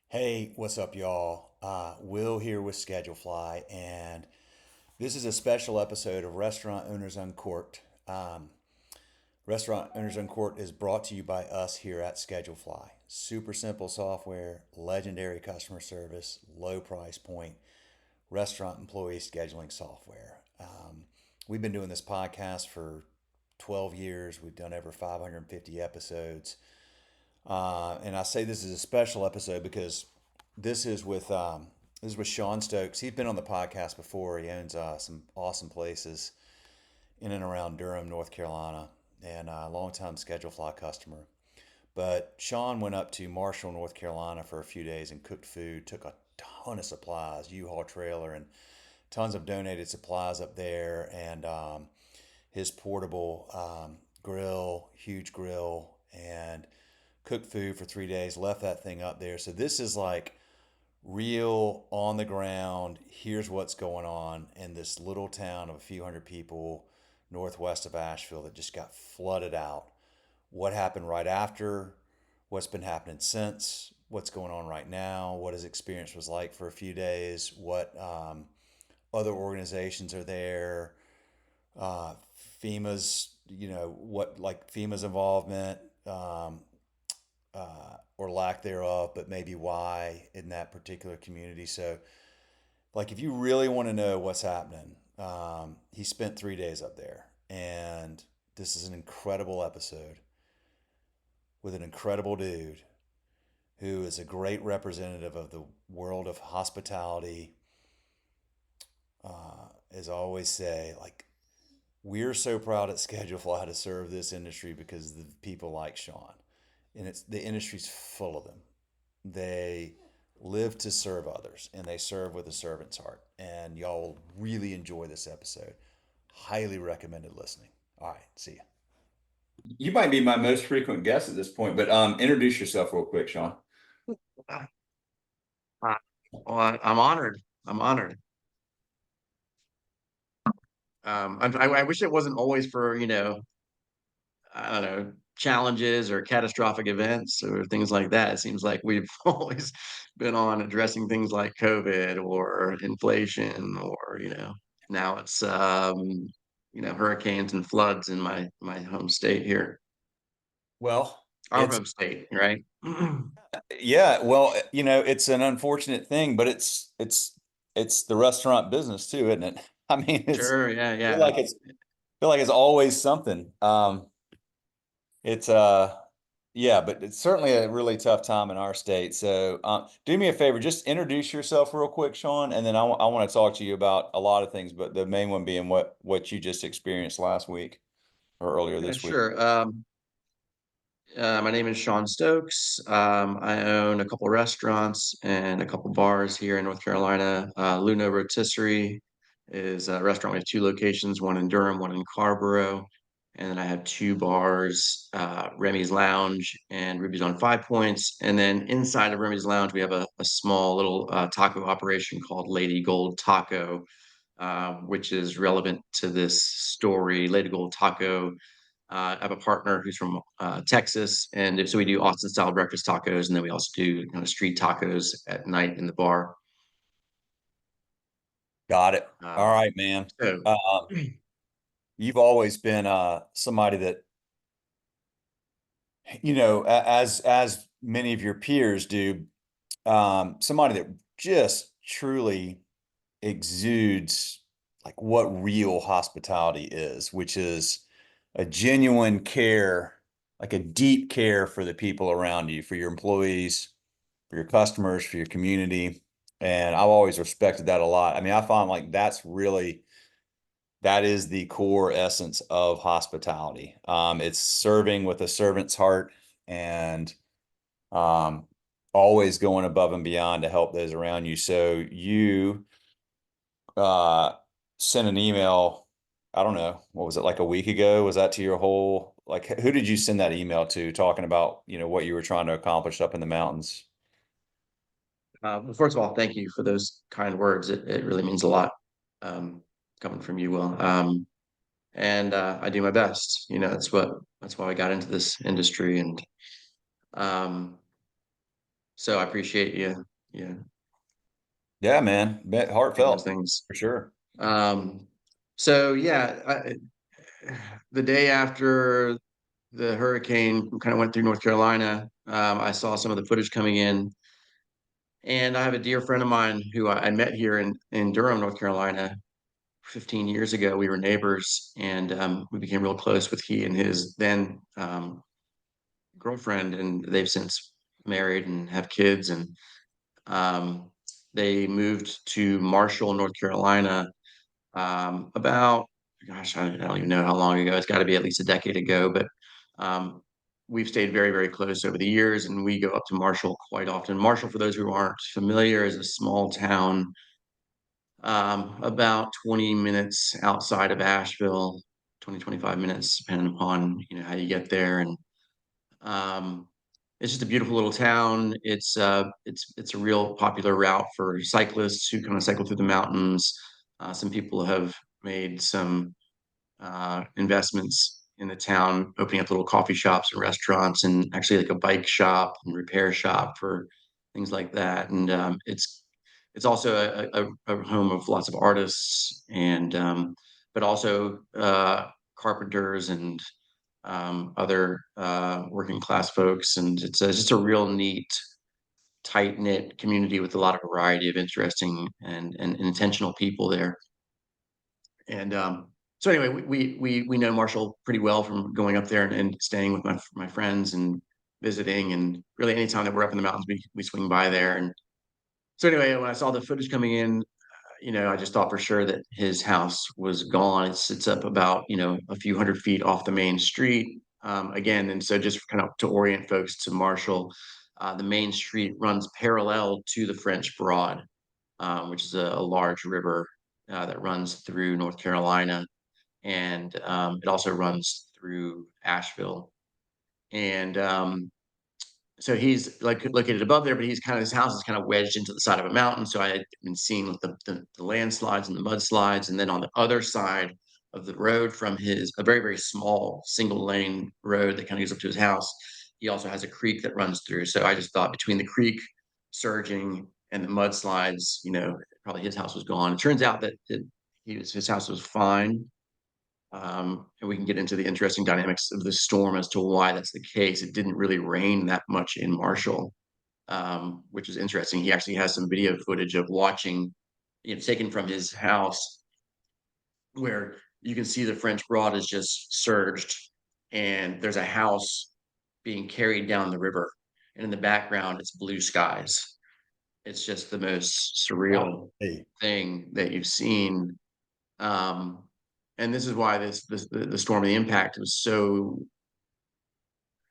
Hey, what's up, y'all? Will here with Schedulefly, and this is a special episode of Restaurant Owners Uncorked. Restaurant Owners Uncorked is brought to you by us here at Schedulefly. Super simple software, legendary customer service, low price point, restaurant employee scheduling software. We've been doing this podcast for 12 years. We've done over 550 episodes. And I say this is a special episode because this is with this is with Shawn Stokes. He's been on the podcast before. He owns some awesome places in and around Durham, North Carolina, and a longtime Schedule Fly customer. But Shawn went up to Marshall, North Carolina for a few days and cooked food. Took a ton of supplies, U-Haul trailer, and tons of donated supplies up there. And his portable grill, huge grill, and cooked food for 3 days, left that thing up there. So this is like real on the ground. Here's what's going on in this little town of a few hundred people northwest of Asheville that just got flooded out. What happened right after? What's been happening since? What's going on right now? What his experience was like for a few days? What other organizations are there? Uh, FEMA's, what like FEMA's involvement. Or lack thereof, but maybe why in that particular community. So, like, if you really want to know what's happening, he spent 3 days up there, and this is an incredible episode with an incredible dude who is a great representative of the world of hospitality. As I always say, like, we're so proud at Schedulefly to serve this industry because of the people like Shawn, and it's the industry's full of them. They live to serve others, and they serve with a servant's heart. And y'all will really enjoy this episode. Highly recommended listening. All right, see ya. You might be my most frequent guest at this point, but introduce yourself real quick, Shawn. Uh, I'm honored. I'm honored. I wish it wasn't always for, I don't know, challenges or catastrophic events or things like that. It seems like we've always been on addressing things like COVID or inflation or, now it's hurricanes and floods in my home state here. Well, Our it's home state, right? yeah, well, it's an unfortunate thing, but it's the restaurant business too, isn't it? I mean, Sure, yeah, feel yeah. like it's feel like it's always something. It's yeah, but it's certainly a really tough time in our state. So do me a favor, just introduce yourself real quick, Shawn, and then I want to talk to you about a lot of things, but the main one being what you just experienced last week or earlier Yeah, this week. sure. My name is Shawn Stokes. I own a couple restaurants and a couple bars here in North Carolina. Luna Rotisserie is a restaurant. We have two locations, one in Durham, one in Carborough. And then I have two bars, Remy's Lounge and Ruby's on Five Points. And then inside of Remy's Lounge, we have a small little taco operation called Lady Gold Taco, which is relevant to this story. Lady Gold Taco, I have a partner who's from Texas, and so we do Austin style breakfast tacos, and then we also do street tacos at night in the bar. Got it. All Um, right, man. so Uh, you've always been somebody that as many of your peers do, somebody that just truly exudes like what real hospitality is, which is a genuine care, like a deep care for the people around you, for your employees, for your customers, for your community. And I've always respected that a lot. I mean, I find like that is the core essence of hospitality. It's serving with a servant's heart and um, always going above and beyond to help those around you. So you uh, sent an email, I don't know, what was it, like a week ago? Was that to your whole, like, who did you send that email to talking about, what you were trying to accomplish up in the mountains? well, first of all, thank you for those kind words. It really means a lot, um, coming from you, Will. And I do my best. That's why I got into this industry. And um, So I appreciate you, yeah, Yeah, man. sharing those Heartfelt things. for sure. Um, so yeah, the day after the hurricane kind of went through North Carolina, I saw some of the footage coming in, and I have a dear friend of mine who I met here in Durham, North Carolina, 15 years ago. We were neighbors, and we became real close with he and his then girlfriend, and they've since married and have kids, and um, they moved to Marshall, North Carolina, about gosh, I don't even know how long ago. It's got to be at least a decade ago, but um, we've stayed very, very close over the years, and we go up to Marshall quite often. Marshall, for those who aren't familiar, is a small town about 20 minutes outside of Asheville, 20, 25 minutes, depending upon how you get there. And um, it's just a beautiful little town. It's a real popular route for cyclists who kind of cycle through the mountains. Some people have made some investments in the town, opening up little coffee shops and restaurants, and actually like a bike shop and repair shop for things like that. And it's also a home of lots of artists and but also carpenters and other working class folks. And it's just a real neat, tight knit community with a lot of variety of interesting and intentional people there. And so anyway, we know Marshall pretty well from going up there and staying with my friends and visiting, and really anytime that we're up in the mountains, we swing by there. And so anyway, when I saw the footage coming in, I just thought for sure that his house was gone. It's up about a few hundred feet off the main street. Again, and so just kind of to orient folks to Marshall, the main street runs parallel to the French Broad, which is a large river that runs through North Carolina, and it also runs through Asheville. And so he's like located above there, but he's kind of his house is kind of wedged into the side of a mountain. So I had been seeing the landslides and the mudslides, and then on the other side of the road from his a very very small single lane road that kind of goes up to his house, he also has a creek that runs through. So I just thought between the creek surging and the mudslides, probably his house was gone. It turns out that his house was fine, and we can get into the interesting dynamics of the storm as to why that's the case. It didn't really rain that much in Marshall, which is interesting. He actually has some video footage of watching, taken from his house, where you can see the French Broad is just surged, and there's a house being carried down the river, and in the background, it's blue skies. It's just the most surreal Hey, thing that you've seen. Um, and this is why the storm of the impact was so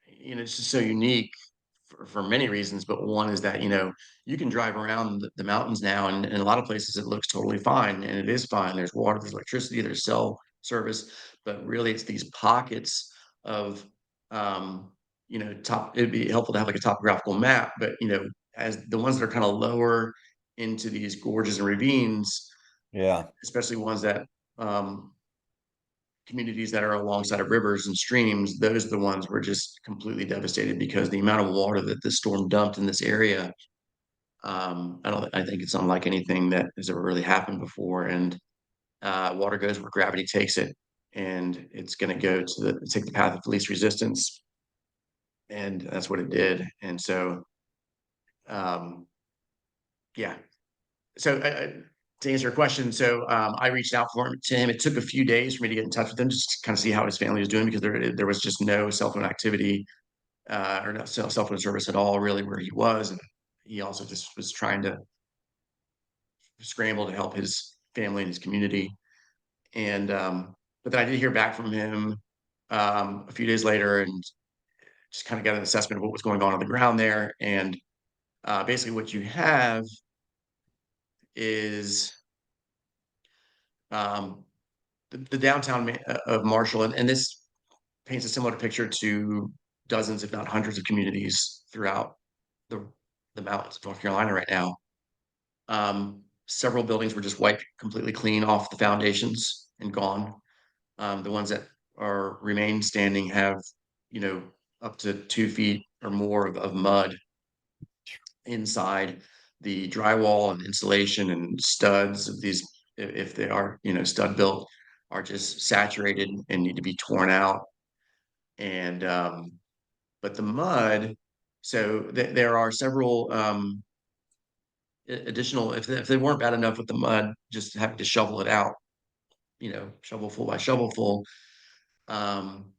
it's just so unique for many reasons. But one is that you can drive around the mountains now, and in a lot of places it looks totally fine, and it is fine. There's water, there's electricity, there's cell service, but really it's these pockets of um, top. It'd be helpful to have like a topographical map, but as the ones that are kind of lower into these gorges and ravines, yeah, especially ones that um, communities that are alongside of rivers and streams, those are the ones were just completely devastated because the amount of water that the storm dumped in this area, I think it's unlike anything that has ever really happened before. And water goes where gravity takes it, and it's going to go to take the path of least resistance, and that's what it did. And so, um, yeah. So to answer your question, so I reached out to him. It took a few days for me to get in touch with him, just to kind of see how his family was doing, because there was just no cell phone activity or no cell phone service at all, really, where he was. And he also just was trying to scramble to help his family and his community. And but then I did hear back from him a few days later, and just kind of got an assessment of what was going on the ground there. And basically, what you have is um, the downtown of Marshall, and this paints a similar picture to dozens, if not hundreds, of communities throughout the the mountains of North Carolina right now. Several buildings were just wiped completely clean off the foundations and gone. The ones that are remain standing have, you know, up to 2 feet or more of mud. inside. The drywall and insulation and studs of these, if they are, stud built, are just saturated and need to be torn out. And but the mud, so there are several additional, if they weren't bad enough with the mud, just having to shovel it out, shovelful by shovelful. Um,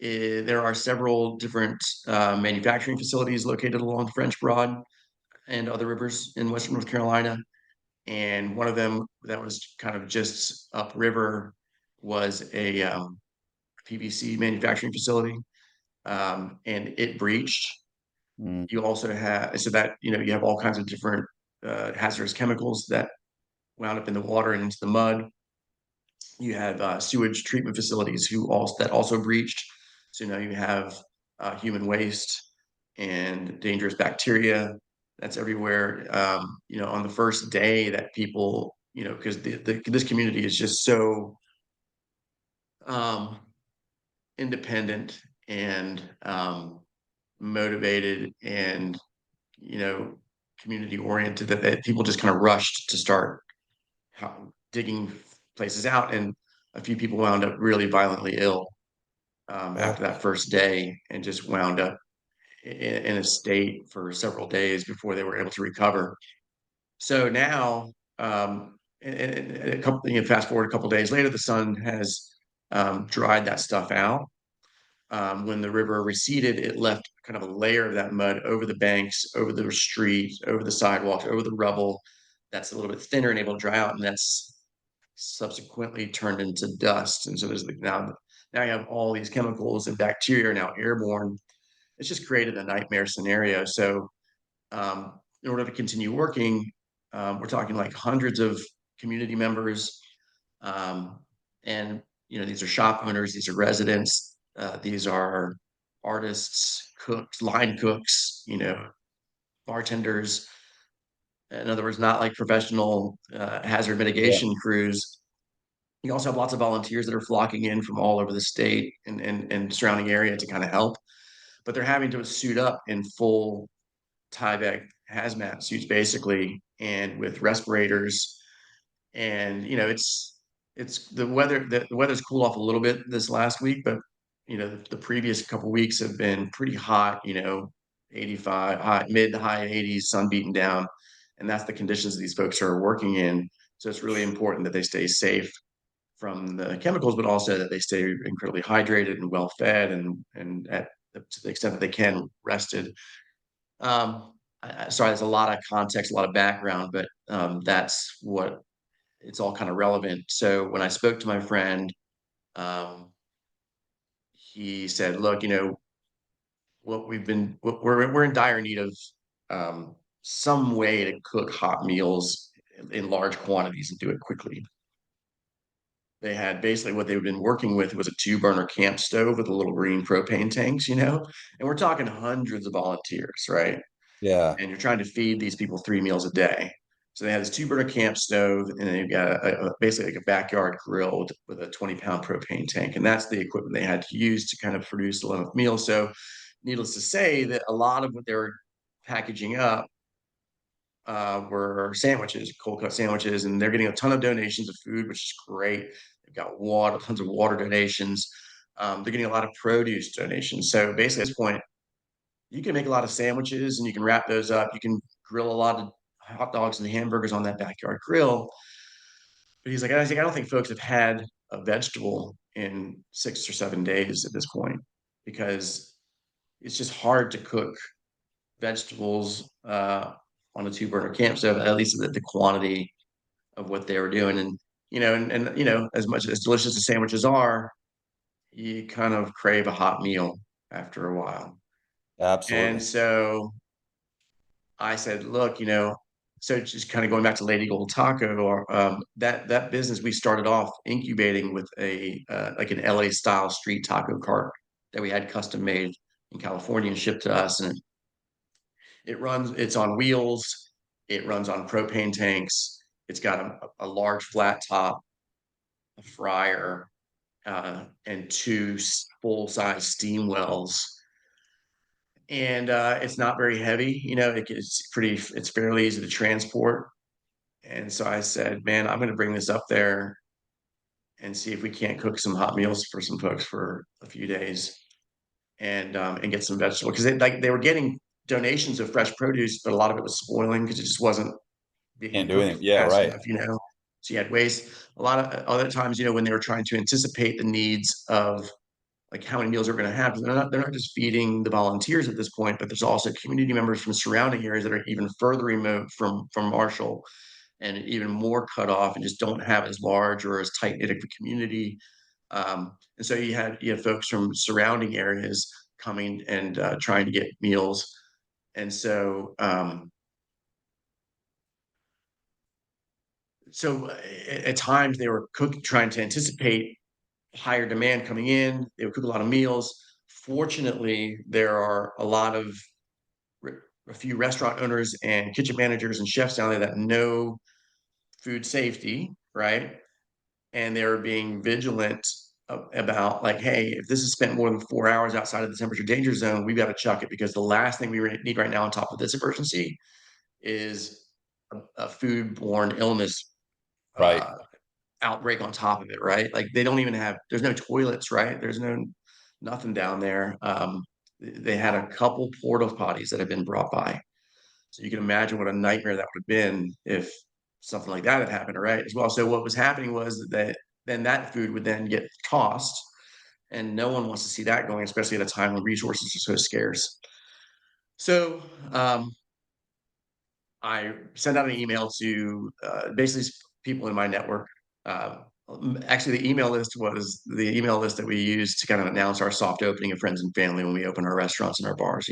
there are several different manufacturing facilities located along the French Broad and other rivers in Western North Carolina. And one of them that was kind of just upriver was a PVC manufacturing facility, and it breached. Mm. You also have, so that, you have all kinds of different hazardous chemicals that wound up in the water and into the mud. You have sewage treatment facilities that also breached. So now you have human waste and dangerous bacteria that's everywhere. On the first day that people, because this community is just so um, independent and motivated and you know community oriented that people just kind of rushed to start digging places out, and a few people wound up really violently ill Oh, after that first day and just wound up in a state for several days before they were able to recover. So now, and a couple, fast forward a couple days later, the sun has dried that stuff out. When the river receded, it left kind of a layer of that mud over the banks, over the street, over the sidewalks, over the rubble. That's a little bit thinner and able to dry out, and that's subsequently turned into dust. And so now you have all these chemicals and bacteria are now airborne. It's just created a nightmare scenario. So in order to continue working, we're talking like hundreds of community members, um, and these are shop owners, these are residents, these are artists, cooks, line cooks, bartenders. In other words, not like professional hazard yeah, mitigation crews. You also have lots of volunteers that are flocking in from all over the state and surrounding area to kind of help, but they're having to suit up in full Tyvek hazmat suits basically, and with respirators. And it's the weather's cooled off a little bit this last week, but the previous couple weeks have been pretty hot. 85, high, mid to high 80s, sun beating down, and that's the conditions these folks are working in. So it's really important that they stay safe from the chemicals, but also that they stay incredibly hydrated and well fed, and to the extent that they can, rested. Sorry, there's a lot of context, a lot of background, but that's what it's all kind of relevant. So when I spoke to my friend, um, he said, "Look, we're in dire need of some way to cook hot meals in large quantities and do it quickly." They had basically what they've been working with was a two-burner camp stove with a little green propane tanks, and we're talking hundreds of volunteers, right? yeah, And you're trying to feed these people 3 meals a day. So they had this two-burner camp stove, and they've got basically like a backyard grill with a 20-pound propane tank, and that's the equipment they had to use to kind of produce the 11th meal. So, needless to say, that a lot of what they were packaging up were sandwiches, cold cut sandwiches, and they're getting a ton of donations of food, which is great. They've got water, tons of water donations. They're getting a lot of produce donations. So basically, at this point, you can make a lot of sandwiches and you can wrap those up. You can grill a lot of hot dogs and hamburgers on that backyard grill. But I don't think folks have had a vegetable in 6 or 7 days at this point, because it's just hard to cook vegetables on a two-burner camp stove, at least the quantity of what they were doing. And as much as delicious as sandwiches are, you kind of crave a hot meal after a while. And absolutely. so I said, look, so just kind of going back to Lady Gold Taco, or that business we started off incubating with a like an LA style street taco cart that we had custom made in California and shipped to us, and it's on wheels, it runs on propane tanks, it's got a large flat top, a fryer, and two full size steam wells, and it's not very heavy. It's fairly easy to transport. And so I said, man, I'm going to bring this up there and see if we can't cook some hot meals for some folks for a few days and get some vegetables because they were getting donations of fresh produce, but a lot of it was spoiling because it just wasn't being Can't do cooked anything. Yeah, fast right. enough. So you had waste. A lot of other times, when they were trying to anticipate the needs of like how many meals they're going to have, they're not just feeding the volunteers at this point, but there's also community members from surrounding areas that are even further remote from Marshall and even more cut off and just don't have as large or as tight knit a community. And so you had folks from surrounding areas coming and trying to get meals. And so at times they were trying to anticipate higher demand coming in. They would cook a lot of meals. Fortunately, there are a few restaurant owners and kitchen managers and chefs down there that know food safety, right? And they're being vigilant about like, hey, if this is spent more than 4 hours outside of the temperature danger zone, we've got to chuck it because the last thing we need right now on top of this emergency is a foodborne illness Right. uh, outbreak on top of it, right? Like they don't even have, there's no toilets, right? There's nothing down there. They had a couple porta potties that have been brought by. So you can imagine what a nightmare that would have been if something like that had happened, right? As well. So what was happening was that then that food would then get tossed, and no one wants to see that going, especially at a time when resources are so scarce. So I sent out an email to basically people in my network. Uh, Actually, the email list was the email list that we used to kind of announce our soft opening of friends and family when we open our restaurants and our bars,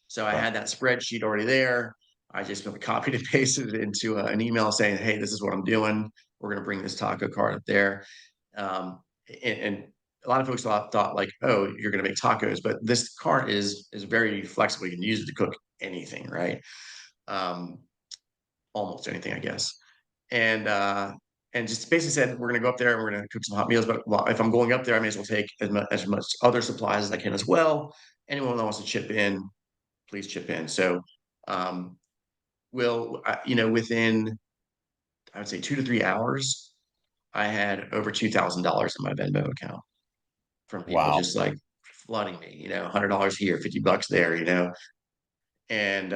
So I Right. had that spreadsheet already there. I just copied and pasted it into an email saying, "Hey, this is what I'm doing. We're going to bring this taco cart up there." Um, and a lot of folks thought like, "Oh, you're going to make tacos," but this cart is very flexible. You can use it to cook anything, right? Um, Almost anything, I guess. And and just basically said, "We're going to go up there and we're going to cook some hot meals. But if I'm going up there, I may as well take as much other supplies as I can as well. Anyone that wants to chip in, please chip in." So um, within I would say 2 to 3 hours, I had over $2,000 in my Venmo account from people Wow. just like flooding me, $100 here, $50 there, and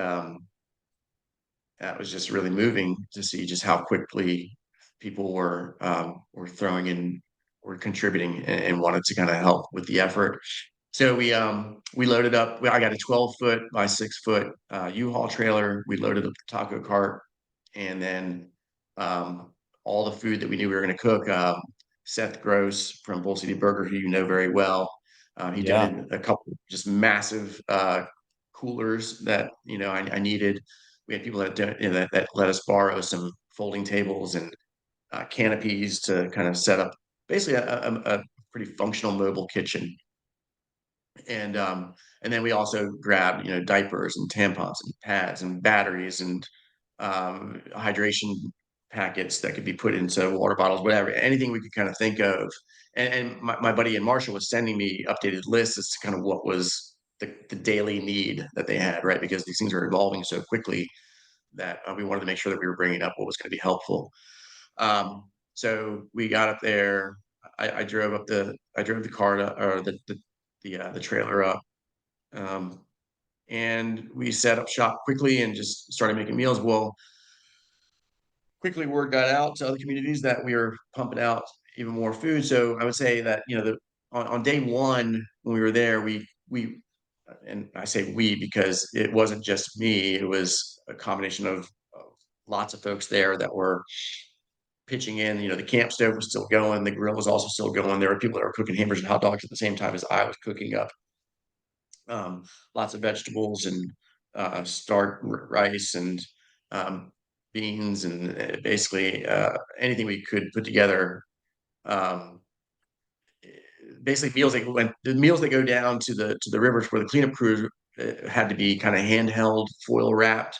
that was just really moving to see just how quickly people were throwing in, were contributing and wanted to kind of help with the effort. So we loaded up. I got a 12-foot by 6-foot U-Haul trailer. We loaded up the taco cart, and then um, all the food that we knew we were going to cook. Seth Gross from Bull City Burger, who you know very well, he Yeah. donated a couple just massive coolers that I needed. We had people that let us borrow some folding tables and canopies to kind of set up basically a pretty functional mobile kitchen. And then we also grabbed diapers and tampons and pads and batteries and hydration packets that could be put into water bottles, whatever, anything we could kind of think of. And my buddy in Marshall was sending me updated lists as to kind of what was the daily need that they had, right? Because these things are evolving so quickly that we wanted to make sure that we were bringing up what was going to be helpful. So we got up there. I drove the car or the trailer up, um, and we set up shop quickly and just started making meals. Well, quickly word got out to other communities that we were pumping out even more food. So I would say that on day one when we were there, we and I say we because it wasn't just me; it was a combination of lots of folks there that were pitching in. The camp stove was still going, the grill was also still going. There were people that were cooking hamburgers and hot dogs at the same time as I was cooking up um, lots of vegetables and starch rice and um, beans and basically anything we could put together. Um, Basically, the meals that go down to the rivers where the cleanup crews had to be kind of handheld, foil wrapped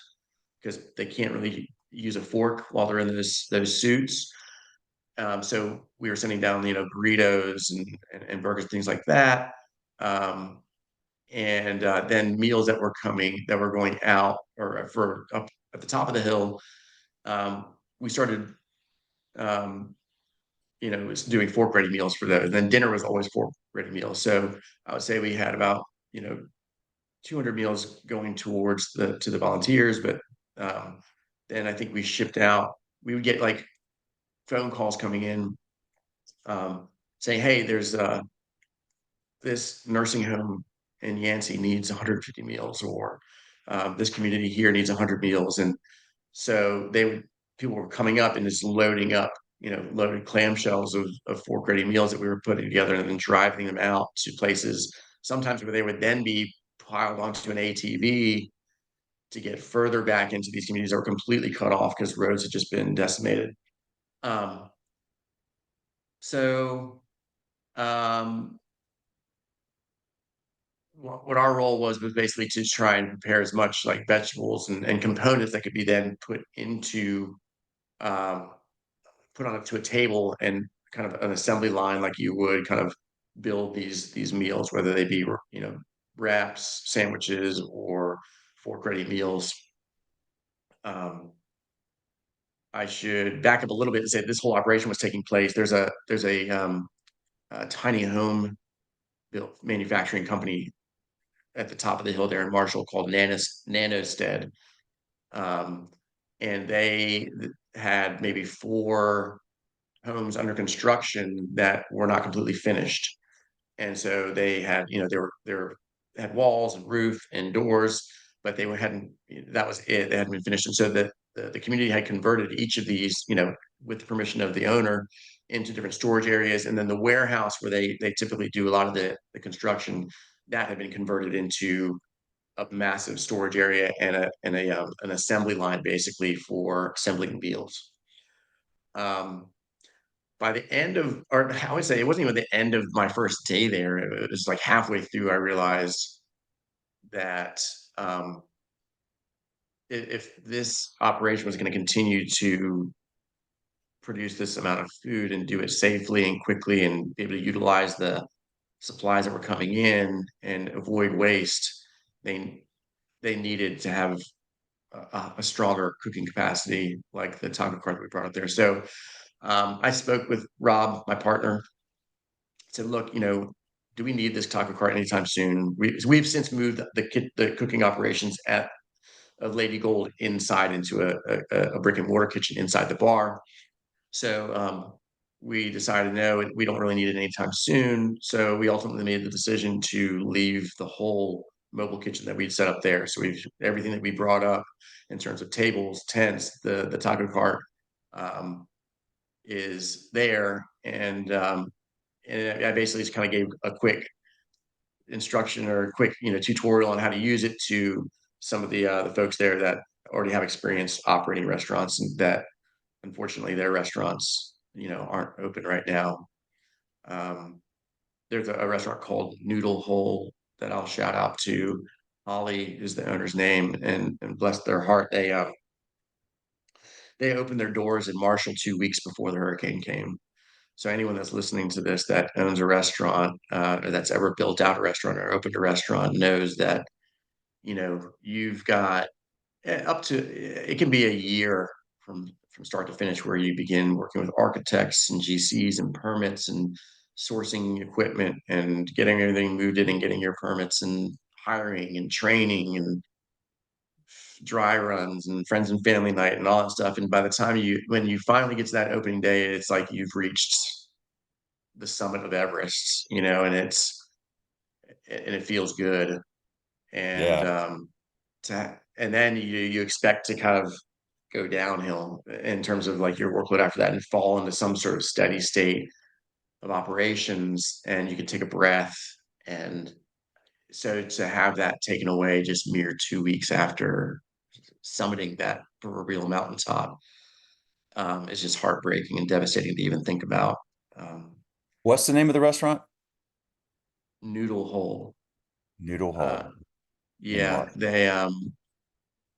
because they can't really use a fork while they're in those suits. So we were sending down, burritos and burgers, things like that. Um, and then meals that were going out or for up at the top of the hill. We started, um, was doing fork ready meals for those. Then dinner was always fork ready meals. So I would say we had about, 200 meals going towards the volunteers, but um, then I think we shipped out. We would get like phone calls coming in, saying, "Hey, there's this nursing home in Yancey needs 150 meals, or this community here needs 100 meals." And so people were coming up and just loading up, loaded clamshells of fork ready meals that we were putting together and then driving them out to places, sometimes where they would then be piled onto an ATV to get further back into these communities that were completely cut off because roads had just been decimated. Um, so um, what our role was basically to try and prepare as much like vegetables and components that could be then um, put onto a table and kind of an assembly line like you would kind of build these meals, whether they be wraps, sandwiches, or fork ready meals. Um, I should back up a little bit and say this whole operation was taking place. A tiny home built manufacturing company at the top of the hill there in Marshall called Nanostead. Um, and they had maybe four homes under construction that were not completely finished. And so they had, they had walls and roof and doors, but they hadn't. That was it. They hadn't been finished, and so the community had converted each of these, with the permission of the owner, into different storage areas, and then the warehouse where they typically do a lot of the construction that had been converted into a massive storage area and an assembly line basically for assembling meals. Um, by the end of, or I would say it wasn't even the end of my first day there. It was like halfway through, I realized that um, if this operation was going to continue to produce this amount of food and do it safely and quickly and be able to utilize the supplies that were coming in and avoid waste, they they needed to have a stronger cooking capacity like the taco cart that we brought up there. So I spoke with Rob, my partner, said, look, do we need this taco cart anytime soon? We've since moved the cooking operations at of Lady Gold inside into a brick and mortar kitchen inside the bar. So we decided no, we don't really need it anytime soon. So we ultimately made the decision to leave the whole mobile kitchen that we'd set up there. So we've everything that we brought up in terms of tables, tents, the taco cart um, is there, and I basically just kind of gave a quick instruction or a quick tutorial on how to use it to some of the folks there that already have experience operating restaurants and that unfortunately their restaurants aren't open right now. Um, there's a restaurant called Noodle Hole that I'll shout out to. Holly is the owner's name, and bless their heart, they opened their doors in Marshall 2 weeks before the hurricane came. So anyone that's listening to this that owns a restaurant or that's ever built out a restaurant or opened a restaurant knows that you've got up to it can be a year from start to finish where you begin working with architects and GCs and permits and sourcing equipment and getting everything moved in and getting your permits and hiring and training and dry runs and friends and family night and all that stuff. And by the time when you finally get to that opening day, it's like you've reached the summit of Everest, and it feels good. And Yeah. and then you expect to kind of go downhill in terms of like your workload after that and fall into some sort of steady state of operations, and you can take a breath. And so to have that taken away just mere 2 weeks after summiting that proverbial mountaintop is just heartbreaking and devastating to even think about. Um, What's the name of the restaurant? Noodle hole. Noodle Uh, Hole in yeah, March.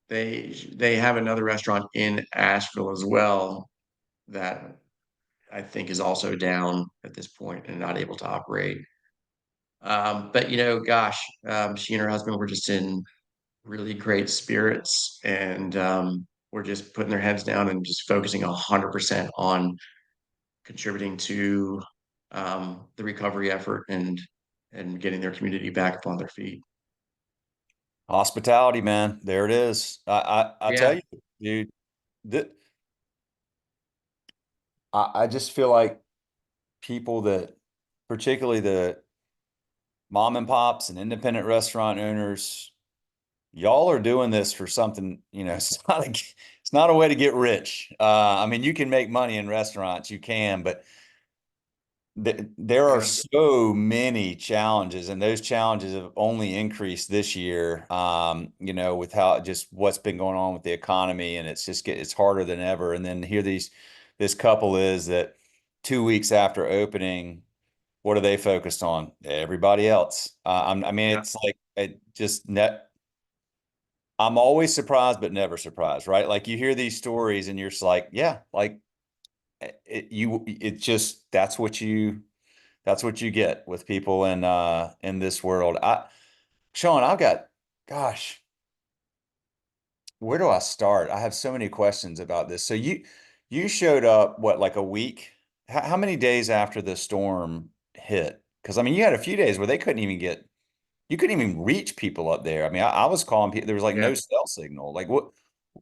they have another restaurant in Asheville as well that I think is also down at this point and not able to operate. But gosh, she and her husband were just in really great spirits, and we're just putting their heads down and just focusing 100% on contributing to the recovery effort and getting their community back up on their feet. Hospitality, man. There it is. I tell Yeah, you, dude, that I just feel like people that, particularly the mom and pops and independent restaurant owners, y'all are doing this for something, it's not a way to get rich. I mean, you can make money in restaurants, you can, but there are yeah, so many challenges, and those challenges have only increased this year. With how just what's been going on with the economy, and it's harder than ever. And then here this couple is that 2 weeks after opening, what are they focused on? Everybody else. I mean, yeah. it's like it just net. I'm always surprised, but never surprised, right? Like you hear these stories, and you're just like, yeah, like it just that's what you get with people in this world. Shawn, I've got, gosh, where do I start? I have so many questions about this. So you showed up what, like a week? How many days after the storm hit? Because I mean, you had a few days where you couldn't even reach people up there. I mean, I was calling people, there was like Yeah, no cell signal. Like what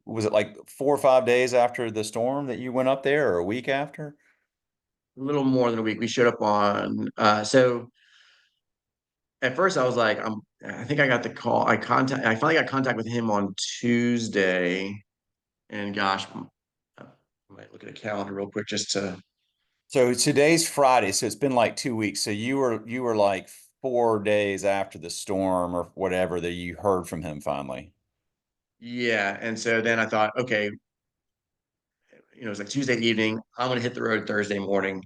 was it, like 4 or 5 days after the storm that you went up there, or a week after? a little more than a week. We showed up on so at first I was like, I think I got the call. I finally got contact with him on Tuesday, and gosh, I might look at a calendar real quick just to. So today's Friday, so it's been like 2 weeks. So you were like 4 days after the storm or whatever that you heard from him finally. Yeah, and so then I thought, okay, it was like Tuesday evening. I'm gonna hit the road Thursday morning.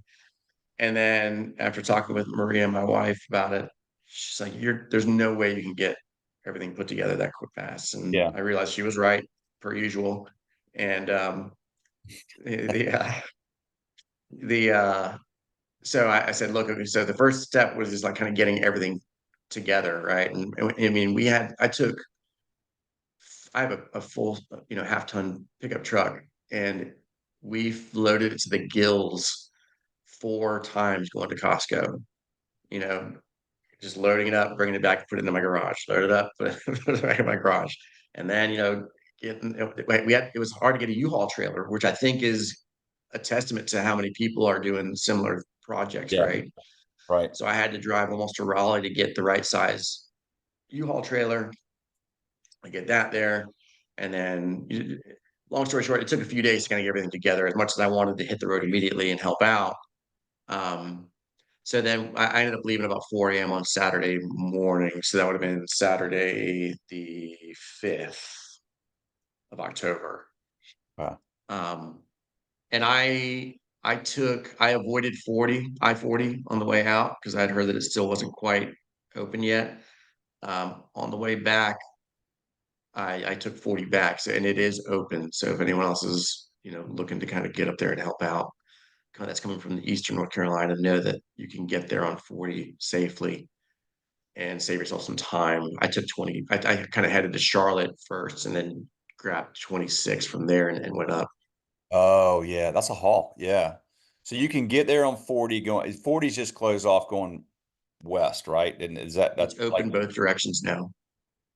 And then after talking with Maria, my wife, about it, she's like, there's no way you can get everything put together that quick fast." And Yeah. I realized she was right, per usual. And the the so I said, look, okay, so the first step was just like kind of getting everything together, right? And I mean, I have a full, half-ton pickup truck, and we've loaded it to the gills 4 times going to Costco. You know, just loading it up, bringing it back, put it into my garage, load it up, put it back in my garage. And then, getting, it was hard to get a U-Haul trailer, which I think is a testament to how many people are doing similar projects, Yeah. right? Right. So I had to drive almost to Raleigh to get the right size U-Haul trailer. I get that there. And then, long story short, it took a few days to kind of get everything together. As much as I wanted to hit the road immediately and help out, um, so then I ended up leaving about 4 a.m. on Saturday morning. So that would have been Saturday the 5th of October. Wow. Um, and I avoided 40 on the way out because I'd heard that it still wasn't quite open yet. On the way back, I took 40 back. So, and it is open. So if anyone else is, looking to kind of get up there and help out, kind of that's coming from the Eastern North Carolina, know that you can get there on 40 safely and save yourself some time. I took 20, I kind of headed to Charlotte first and then grabbed 26 from there and went up. Oh yeah, that's a haul. Yeah. So you can get there on 40 going, 40's just closed off going west, right? And It's that's like, open both directions now.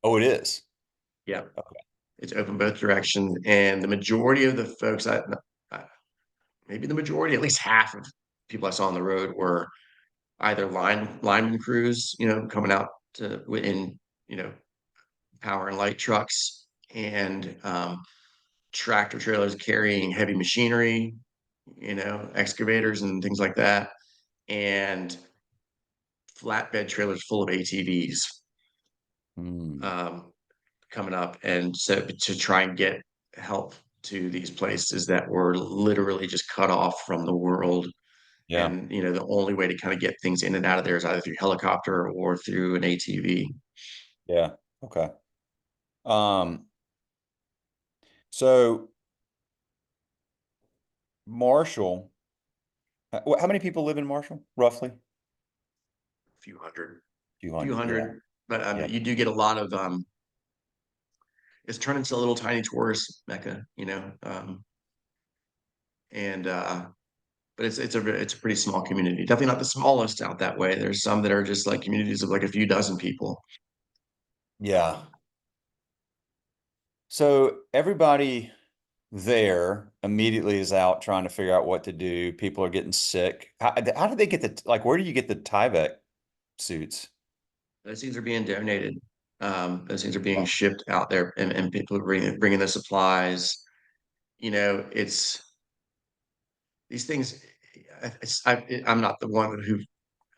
oh, it is. Yeah, Okay. it's open both directions. And the majority of the folks, maybe the majority, at least half of people I saw on the road were either lineman crews, coming out in, you know, power and light trucks and tractor trailers carrying heavy machinery, excavators and things like that, and flatbed trailers full of ATVs Hmm. um, coming up. And so to try and get help to these places that were literally just cut off from the world. Yeah. And, the only way to kind of get things in and out of there is either through helicopter or through an ATV. Yeah. Okay. Um, so Marshall, how many people live in Marshall, roughly? A few hundred. few 200. Yeah. hundred, but Yeah. you do get a lot of it's turned into a little tiny tourist mecca, and but it's a pretty small community. Definitely not the smallest out that way. There's some that are just like communities of like a few dozen people. Yeah. Um, So everybody there immediately is out trying to figure out what to do. People are getting sick. How do they get like, where do you get the Tyvek suits? those things are being donated. Those things are being Oh, shipped out there, and people are bringing the supplies. It's these things. I'm not the one who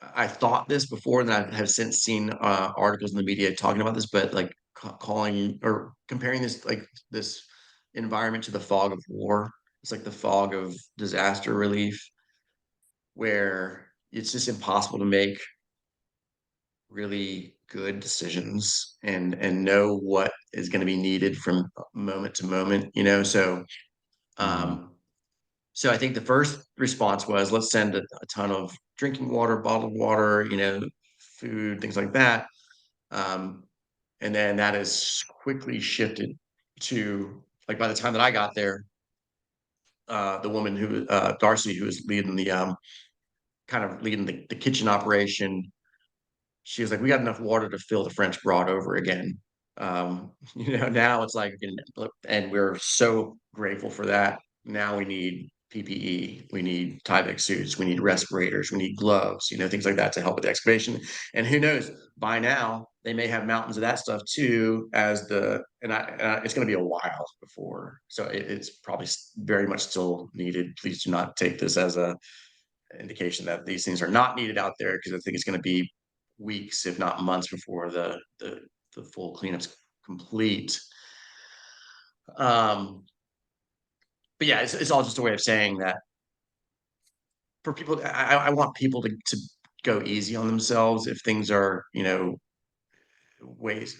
I thought this before, and I have since seen articles in the media talking about this, but like calling or comparing this environment to the fog of war. It's like the fog of disaster relief, where it's just impossible to make really good decisions and know what is going to be needed from moment to moment. mhm. Um, so I think the first response was let's send a ton of drinking water, bottled water, food, things like that. Um, and then that is quickly shifted to like by the time that I got there, the woman who Darcy, who was leading the kind of leading the kitchen operation, she was like, we got enough water to fill the French Broad over again. Now it's like, and we're so grateful for that. Now we need PPE, we need Tyvek suits, we need respirators, we need gloves, things like that to help with the excavation. And who knows, by now they may have mountains of that stuff too. It's going to be a while before, so it's probably very much still needed. Please do not take this as a indication that these things are not needed out there because I think it's going to be weeks, if not months, before the full cleanup's complete. Um, but yeah, it's all just a way of saying that for people, I want people to go easy on themselves if things are,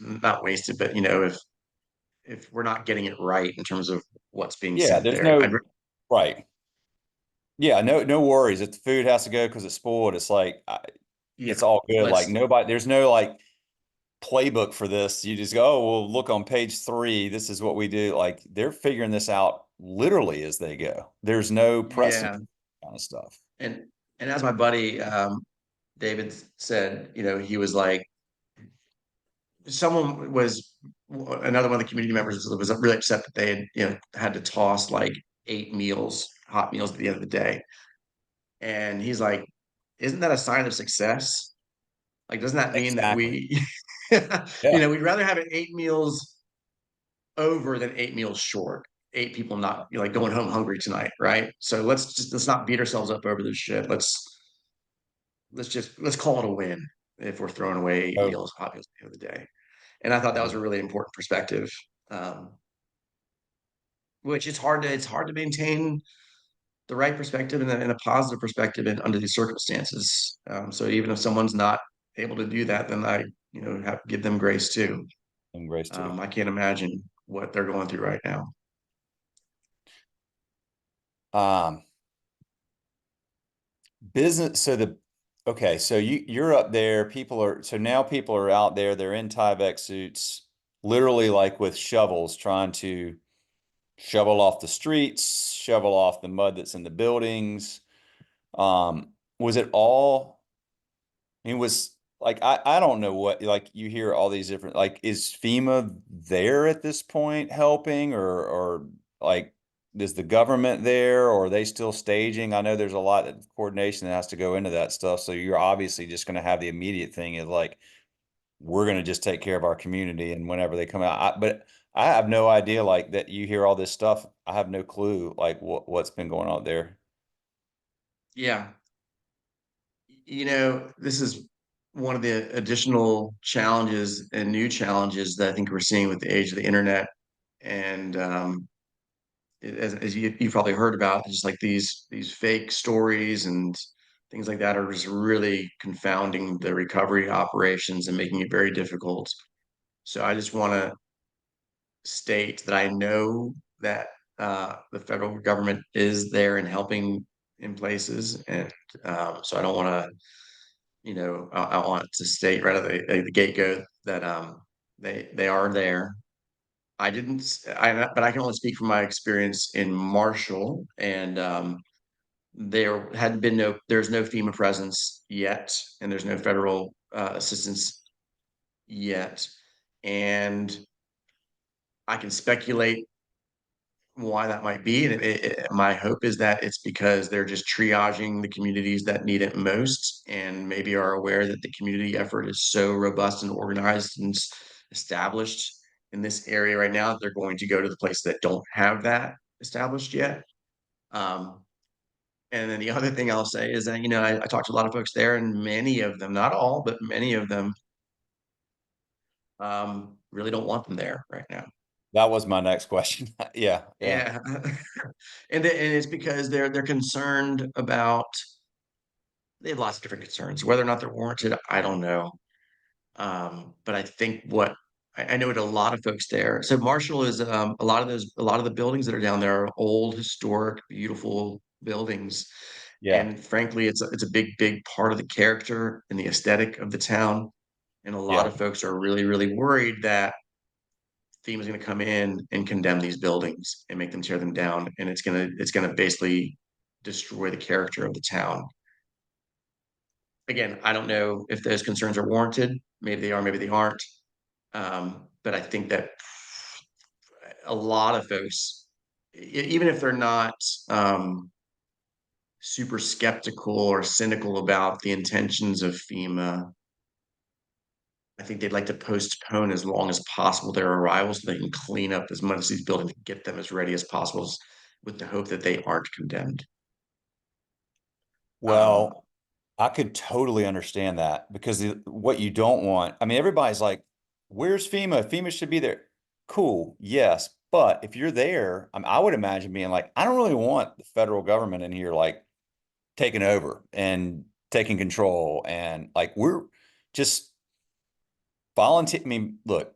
not wasted, but if we're not getting it right in terms of what's being Yeah, sent there's there. no right. Yeah, no worries. If the food has to go because it's spoiled, it's like Yeah, it's all good. Like let's nobody, there's no like playbook for this. You just go, oh, well, look on page 3. This is what we do. Like they're figuring this out literally as they go. There's no precedent yeah, kind of stuff. and and as my buddy David said, he was like, someone was another one of the community members was really upset that they had to toss like 8 meals, hot meals at the end of the day. And he's like, isn't that a sign of success? Like, doesn't that mean that Exactly. we, Yeah. we'd rather have it 8 meals over than 8 meals short. 8 people not like going home hungry tonight, right? So let's not beat ourselves up over this shit. Let's call it a win if we're throwing away eight Oh, meals, hot meals at the end of the day. And I thought that was yeah. a really important perspective, um, which it's hard to maintain the right perspective and a positive perspective under these circumstances. So even if someone's not able to do that, then I have to give them grace too. And Grace too. I can't imagine what they're going through right now. Um, business. Okay, so you're up there. Now people are out there. They're in Tyvek suits, literally like with shovels, trying to shovel off the streets, shovel off the mud that's in the buildings. Was it all? It was like I don't know what like you hear all these different like is FEMA there at this point helping or like is the government there or are they still staging? I know there's a lot of coordination that has to go into that stuff. So you're obviously just going to have the immediate thing is like we're going to just take care of our community and whenever they come out. But I have no idea like that you hear all this stuff. I have no clue like what's been going on there. Yeah, this is one of the additional challenges and new challenges that I think we're seeing with the age of the internet. And as you've probably heard about, just like these fake stories and things like that are just really confounding the recovery operations and making it very difficult. So I just want to state that I know that the federal government is there and helping in places, and so I don't want to I want to state right at the get go that they are there. I didn't, but I can only speak from my experience in Marshall, and there's no FEMA presence yet, and there's no federal assistance yet, and I can speculate why that might be. And my hope is that it's because they're just triaging the communities that need it most, and maybe are aware that the community effort is so robust and organized and established in this area right now that they're going to go to the places that don't have that established yet. Um, and then the other thing I'll say is that, I talked to a lot of folks there, and many of them, not all, but many of them, really don't want them there right now. That was my next question. Yeah, yeah, Yeah. And it's because they're concerned about, they have lots of different concerns. Whether or not they're warranted, I don't know. But I think what I know, it a lot of folks there. So Marshall is a lot of the buildings that are down there are old, historic, beautiful buildings. yeah, And frankly, it's a big part of the character and the aesthetic of the town. And a lot yeah. of folks are really, really worried that FEMA is going to come in and condemn these buildings and make them tear them down, and it's gonna basically destroy the character of the town. Again, I don't know if those concerns are warranted. Maybe they are, maybe they aren't. But I think that a lot of folks, even if they're not super skeptical or cynical about the intentions of FEMA, I think they'd like to postpone as long as possible their arrival so they can clean up as much of these buildings and get them as ready as possible, with the hope that they aren't condemned. Um, Well, I could totally understand that because what you don't want, I mean, everybody's like, where's FEMA? FEMA should be there. Cool, yes. But if you're there, I would imagine being like, I don't really want the federal government in here like taking over and taking control. And like, we're just volunteer. I mean, look,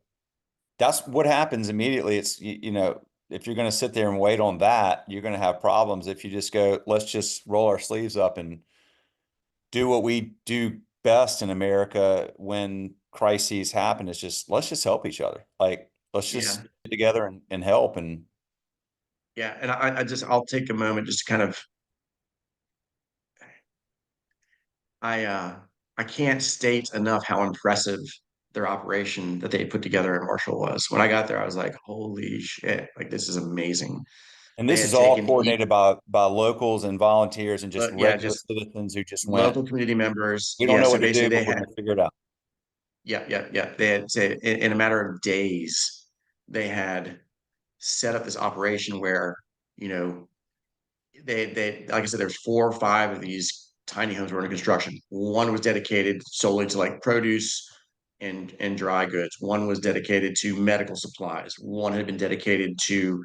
that's what happens immediately. It's, if you're going to sit there and wait on that, you're going to have problems. If you just go, let's just roll our sleeves up and do what we do best in America when crises happen, is just let's just help each other. Like let's yeah, just get together and help. And yeah, and I'll take a moment just to kind of, I uh I can't state enough how impressive their operation that they put together in Marshall was. When I got there, I was like, holy shit, like this is amazing. They this had is all taken coordinated by locals and volunteers and just yeah, regular just citizens who just went, local community members. we don't Yeah, know so what to basically do, they but we're had, going to figure it out. yeah. They had say in a matter of days, they had set up this operation where, you know, they like I said, there's 4 or 5 of these tiny homes were under construction. One was dedicated solely to like produce and dry goods. One was dedicated to medical supplies. One had been dedicated to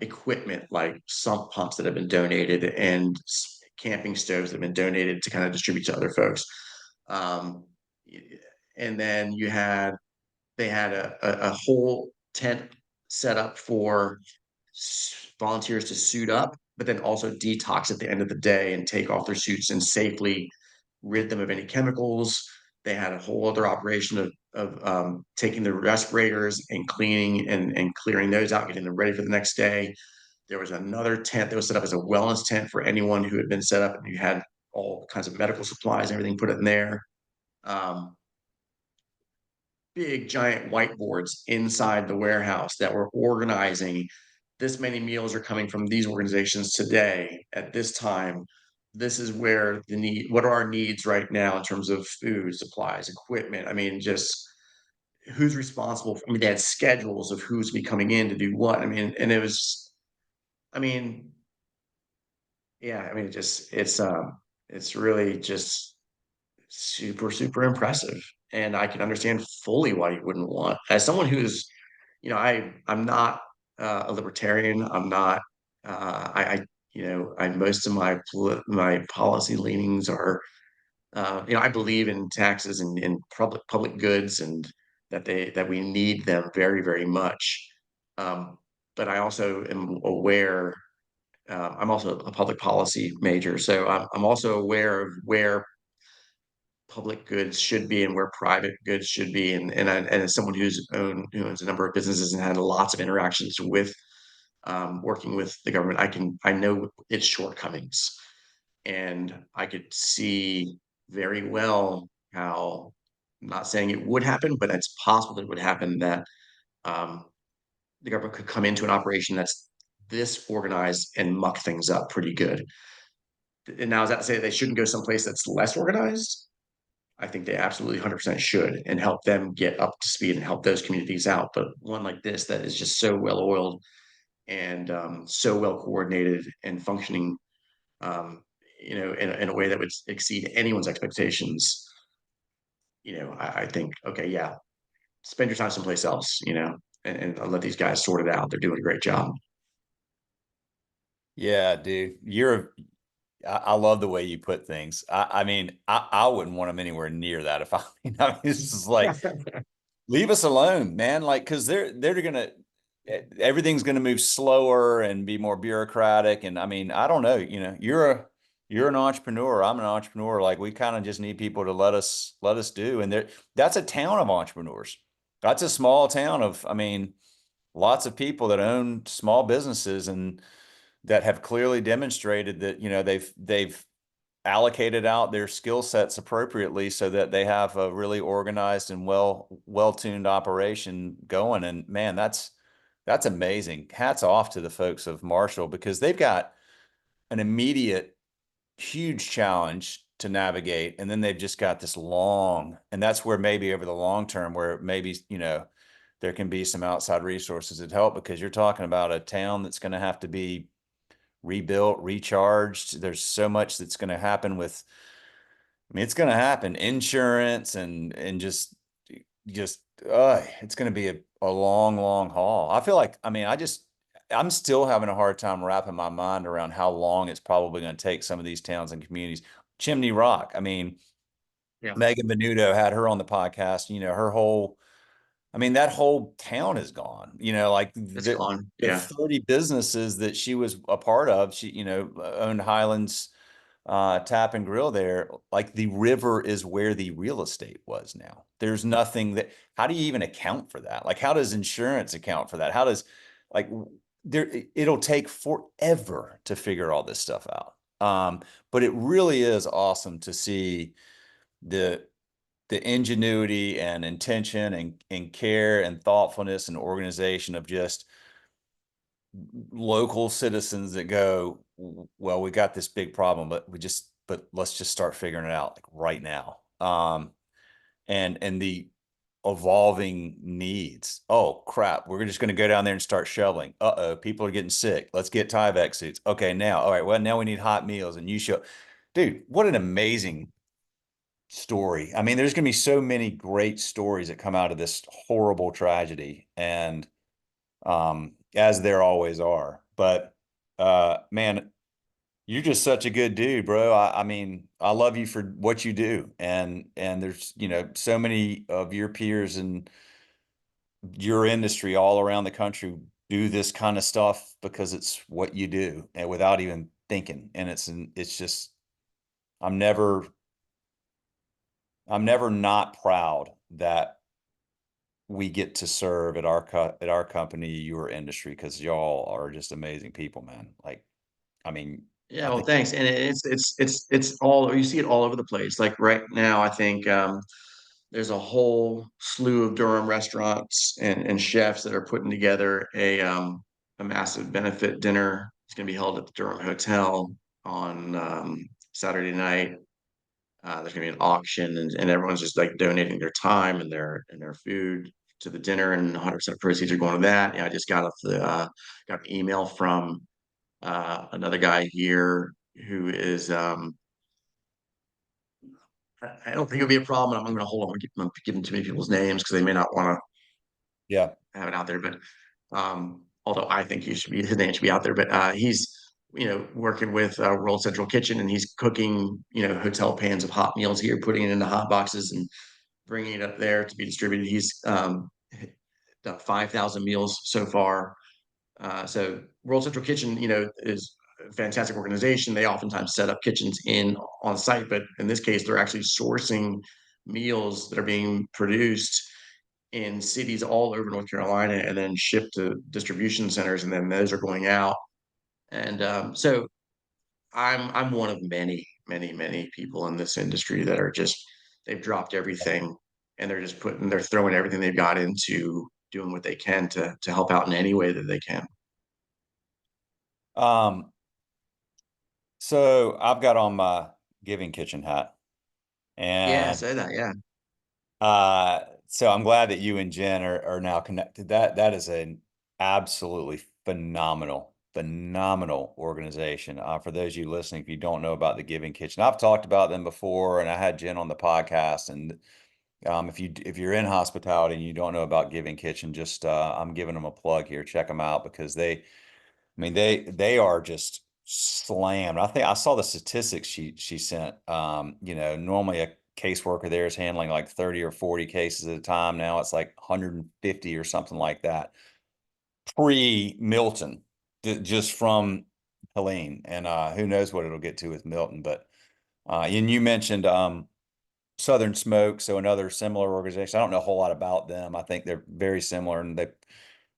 equipment like sump pumps that have been donated, and camping stoves that have been donated to kind of distribute to other folks. Um, and then they had a whole tent set up for volunteers to suit up, but then also detox at the end of the day and take off their suits and safely rid them of any chemicals. They had a whole other operation of taking the respirators and cleaning and clearing those out, getting them ready for the next day. There was another tent that was set up as a wellness tent for anyone who had been set up, and you had all kinds of medical supplies, everything put in there. Um, Big giant whiteboards inside the warehouse that were organizing, this many meals are coming from these organizations today at this time. This is where what are our needs right now in terms of food, supplies, equipment. I mean, just who's responsible for, I mean, they had schedules of who's be coming in to do what. I mean, and it was, I mean, yeah, I mean, it's really just super impressive, and I can understand fully why you wouldn't want, as someone who's, I'm not a libertarian. I'm not I I most of my policy leanings are, I believe in taxes and public goods, and that we need them very much. um, but I also am aware, I'm also a public policy major, so I'm also aware of where public goods should be and where private goods should be. And as someone who owns a number of businesses and had lots of interactions with working with the government, I know its shortcomings, and I could see very well how. I'm not saying it would happen, but it's possible that it would happen that um, the government could come into an operation that's this organized and muck things up pretty good. And now, is that to say that they shouldn't go someplace that's less organized? I think they absolutely 100% should and help them get up to speed and help those communities out. But one like this that is just so well oiled and so well coordinated and functioning, um, in a way that would exceed anyone's expectations. I think, okay, yeah, spend your time someplace else, and let these guys sort it out. They're doing a great job. Yeah, dude, I love the way you put things. I mean, I wouldn't want them anywhere near that if I, it's just like, leave us alone, man. Like, cause they're gonna, everything's gonna move slower and be more bureaucratic. And I mean, I don't know, you're an entrepreneur. I'm an entrepreneur. Like, we kind of just need people to let us do. And that's a town of entrepreneurs. That's a small town of, I mean, lots of people that own small businesses and that have clearly demonstrated that, they've allocated out their skill sets appropriately so that they have a really organized and well-tuned operation going. And man, that's amazing. Hats off to the folks of Marshall because they've got an immediate huge challenge to navigate, and then they've just got this long, and that's where maybe over the long term where maybe there can be some outside resources that help, because you're talking about a town that's going to have to be rebuilt, recharged. There's so much that's going to happen with, I mean, it's going to happen, insurance and just it's going to be a long, long haul. I feel like, I mean, I'm still having a hard time wrapping my mind around how long it's probably going to take some of these towns and communities. Chimney Rock, I mean, Yeah, Megan Venuto had her on the podcast, her whole, I mean, that whole town is gone. Like it's gone. the Yeah, 30 businesses that she was a part of, she, owned Highlands Tap and Grill there. Like, the river is where the real estate was now. There's nothing that, how do you even account for that? Like, how does insurance account for that? How does, like, it'll take forever to figure all this stuff out. But it really is awesome to see the ingenuity and intention and care and thoughtfulness and organization of just local citizens that go, well, we got this big problem, but let's just start figuring it out like right now. And the evolving needs. Oh crap, we're just going to go down there and start shoveling. Uh-oh, people are getting sick. Let's get Tyvek suits. Okay, now, all right, well, now we need hot meals, and you show, dude, what an amazing story. I mean, there's going to be so many great stories that come out of this horrible tragedy, and as there always are. But man, you're just such a good dude, bro. I mean, I love you for what you do, and there's so many of your peers in your industry all around the country do this kind of stuff because it's what you do, and without even thinking. And it's just, I'm never I'm never not proud that we get to serve at at our company, your industry, because y'all are just amazing people, man. Like, I mean, yeah. I Well, think, thanks. And it's all, you see it all over the place. Like right now, I think there's a whole slew of Durham restaurants and chefs that are putting together a massive benefit dinner. It's going to be held at the Durham Hotel on Saturday night. There's going to be an auction, and everyone's just like donating their time and their food to the dinner, and 100% of proceeds are going to that. Yeah, I just got an email from another guy here who is I don't think it'll be a problem. I'm going to hold on, I'm giving too many people's names because they may not want yeah, to have it out there. But although I think his name should be out there, but he's working with World Central Kitchen, and he's cooking hotel pans of hot meals here, putting it into hot boxes and bringing it up there to be distributed. He's done 5,000 meals so far. So World Central Kitchen, is a fantastic organization. They oftentimes set up kitchens in on site, but in this case, they're actually sourcing meals that are being produced in cities all over North Carolina and then shipped to distribution centers, and then those are going out. And so I'm one of many people in this industry that are just they've dropped everything and they're throwing everything they've got into doing what they can to help out in any way that they can. Um, so I've got on my Giving Kitchen hat, Yeah, and say that. Yeah. so I'm glad that you and Jen are now connected. That is an absolutely phenomenal organization. For those of you listening, if you don't know about the Giving Kitchen, I've talked about them before, and I had Jen on the podcast. And if you're in hospitality and you don't know about Giving Kitchen, just I'm giving them a plug here. Check them out because I mean, they are just slammed. I think I saw the statistics she sent. Normally a caseworker there is handling like 30 or 40 cases at a time. Now it's like 150 or something like that. Pre-Milton, just from Helene, and who knows what it'll get to with Milton. But and you mentioned Southern Smoke, so another similar organization. I don't know a whole lot about them. I think they're very similar and they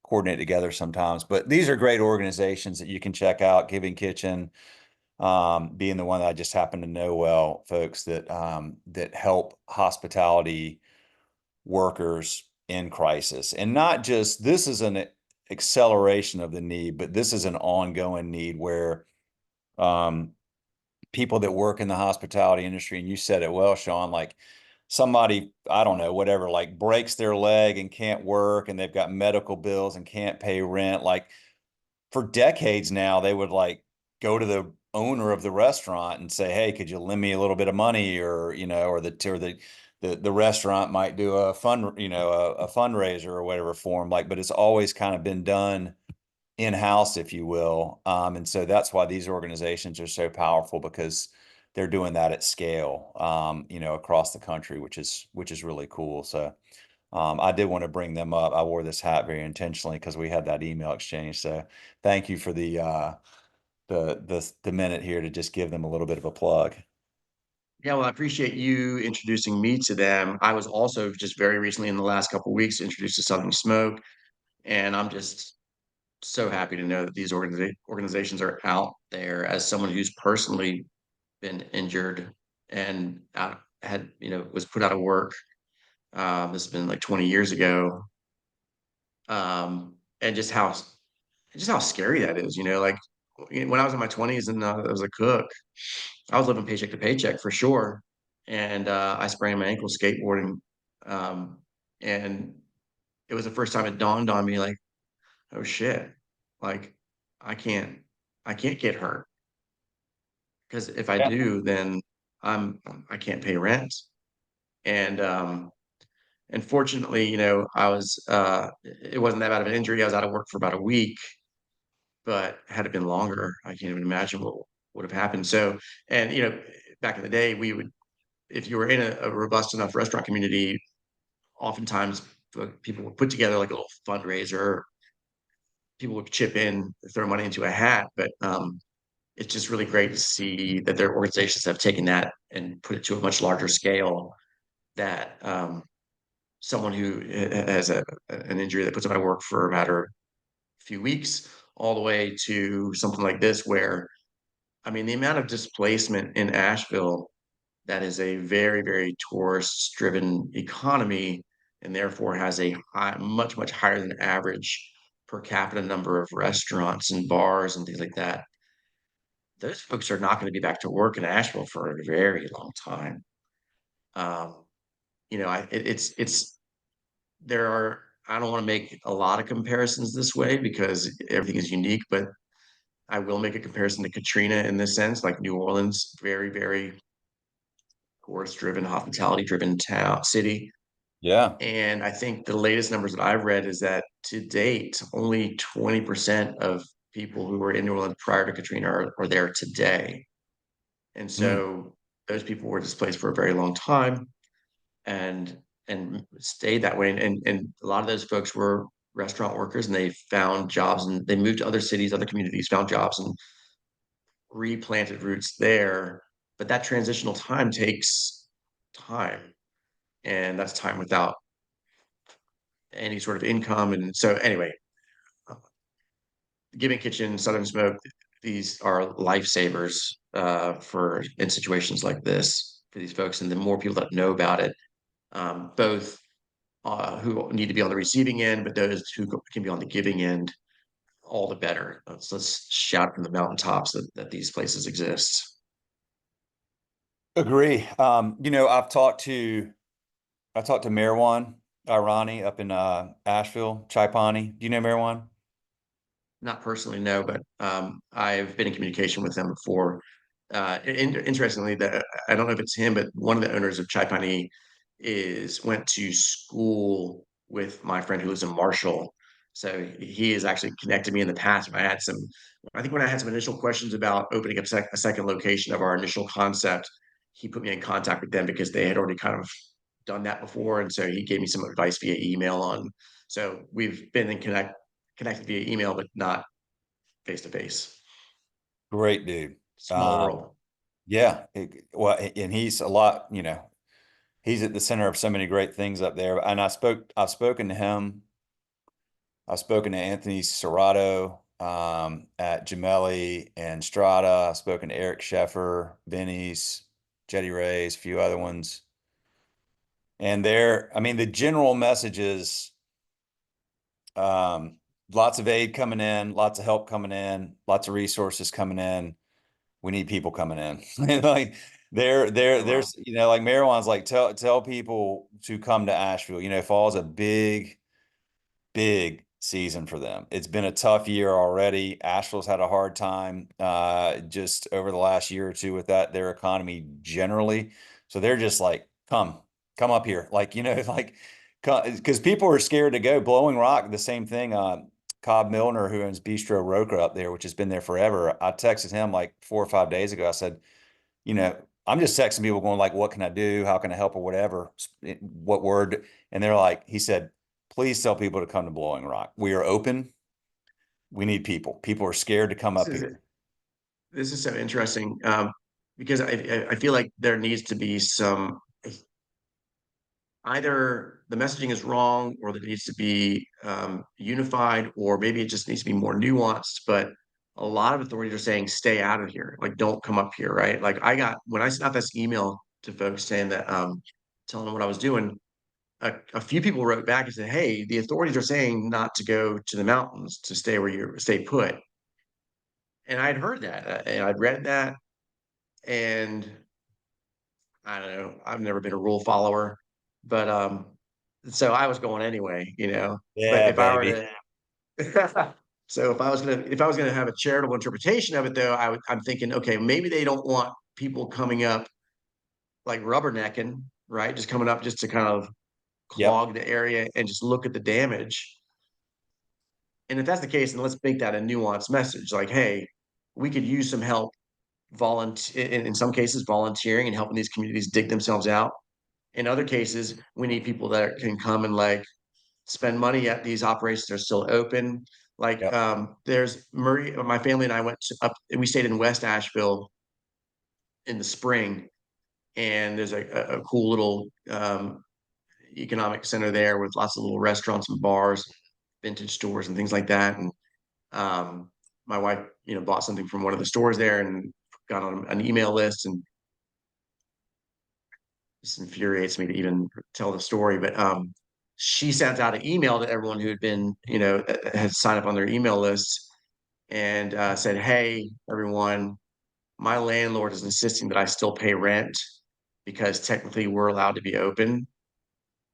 coordinate together sometimes. But these are great organizations that you can check out. Giving Kitchen, being the one that I just happen to know well, folks that help hospitality workers in crisis, and not just this is an acceleration of the need, but this is an ongoing need where um, people that work in the hospitality industry, and you said it well, Shawn, like somebody, I don't know, whatever, like breaks their leg and can't work and they've got medical bills and can't pay rent. Like for decades now, they would like go to the owner of the restaurant and say, "Hey, could you lend me a little bit of money?" Or, the restaurant might do a fundraiser or whatever for them. Like, but it's always kind of been done in-house, if you will. And so that's why these organizations are so powerful because they're doing that at scale, across the country, which is really cool. So I did want to bring them up. I wore this hat very intentionally because we had that email exchange. So thank you for the minute here to just give them a little bit of a plug. Yeah, well, I appreciate you introducing me to them. I was also just very recently in the last couple of weeks introduced to Southern Smoke, and I'm just so happy to know that these organizations are out there as someone who's personally been injured and was put out of work. This has been like 20 years ago. And just how scary that is, like when I was in my 20s and I was a cook, I was living paycheck to paycheck for sure. And I sprained my ankle skateboarding. Um, and it was the first time it dawned on me, like, oh shit, like I can't, I can't get hurt because if I Yeah. do, then I'm, I can't pay rent. And, and fortunately, it wasn't that bad of an injury. I was out of work for about a week, but had it been longer, I can't even imagine what would have happened. So, and back in the day, we would, if you were in a robust enough restaurant community, oftentimes people would put together like a little fundraiser. People would chip in, throw money into a hat, but it's just really great to see that their organizations have taken that and put it to a much larger scale. That someone who has an injury that puts them out of work for a matter of a few weeks, all the way to something like this, where I mean, the amount of displacement in Asheville, that is a very, very tourist driven economy and therefore has a much higher than average per capita number of restaurants and bars and things like that. Those folks are not going to be back to work in Asheville for a very long time. Um, it's there are. I don't want to make a lot of comparisons this way because everything is unique, but I will make a comparison to Katrina in this sense, like New Orleans, very, very tourist driven, hospitality driven town city. Yeah. And I think the latest numbers that I've read is that to date, only 20% of people who were in New Orleans prior to Katrina are there today. And Hmm. so those people were displaced for a very long time and stayed that way. And a lot of those folks were restaurant workers and they found jobs and they moved to other cities, other communities, found jobs and replanted roots there. but that transitional time takes time, and that's time without any sort of income. And so anyway, Giving Kitchen, Southern Smoke, these are lifesavers for in situations like this for these folks. And the more people that know about it, both who need to be on the receiving end, but those who can be on the giving end, all the better. Let's shout from the mountaintops that these places exist. Agree. I talked to Marwan Irani up in Asheville, Chai Pani. Do you know Marwan? Not personally, no, but I've been in communication with them before. Interestingly, I don't know if it's him, but one of the owners of Chai Pani is went to school with my friend who lives in Marshall. So he has actually connected me in the past. I think when I had some initial questions about opening up a second location of our initial concept, he put me in contact with them because they had already kind of done that before, and so he gave me some advice via email on. So we've been connected via email, but not face to face. Great dude. Small Um, world. yeah. Well, and he's a lot, he's at the center of so many great things up there. And I've spoken to him. I've spoken to Anthony Serrato at Gemelli and Strata. I've spoken to Eric Sheffer, Benny's, Jetty Ray's, a few other ones. And I mean, the general message is lots of aid coming in, lots of help coming in, lots of resources coming in. We need people coming in. Like Oh, wow. there's, like Marijuana's like tell people to come to Asheville. Fall's a big season for them. It's been a tough year already. Asheville's had a hard time just over the last year or two with their economy generally. So they're just like, come up here. Like, like because people are scared to go. Blowing Rock, the same thing. Cobb Milner, who owns Bistro Roca up there, which has been there forever. I texted him like 4 or 5 days ago. I said, you know, I'm just texting people going like, what can I do? How can I help or whatever? What word? And they're like, he said, please tell people to come to Blowing Rock. We are open. We need people. People are scared to come This up is here. this is so interesting because I feel like there needs to be some either the messaging is wrong or that it needs to be unified, or maybe it just needs to be more nuanced. But a lot of authorities are saying stay out of here, like don't come up here, right? Like I got when I sent out this email to folks saying that telling them what I was doing, a few people wrote back and said, "Hey, the authorities are saying not to go to the mountains, to stay where you stay put." And I'd heard that, and I'd read that, and I don't know. I've never been a rule follower, but so I was going anyway, you know. But Yeah, if I were baby. to, so if I was gonna have a charitable interpretation of it, though, I'm thinking, okay, maybe they don't want people coming up like rubbernecking, right? Just coming up just to kind of Yep. clog the area and just look at the damage. And if that's the case, then let's make that a nuanced message, like, hey, we could use some help volunteer in some cases volunteering and helping these communities dig themselves out. In other cases, we need people that can come and like spend money at these operations that are still open. Like Yep. there's Murray, my family and I went up, we stayed in West Asheville in the spring, and there's a cool little economic center there with lots of little restaurants and bars, vintage stores and things like that. And um, my wife, bought something from one of the stores there and got on an email list, and this infuriates me to even tell the story, but she sent out an email to everyone who had been, had signed up on their email list, and said, "Hey, everyone, my landlord is insisting that I still pay rent because technically we're allowed to be open.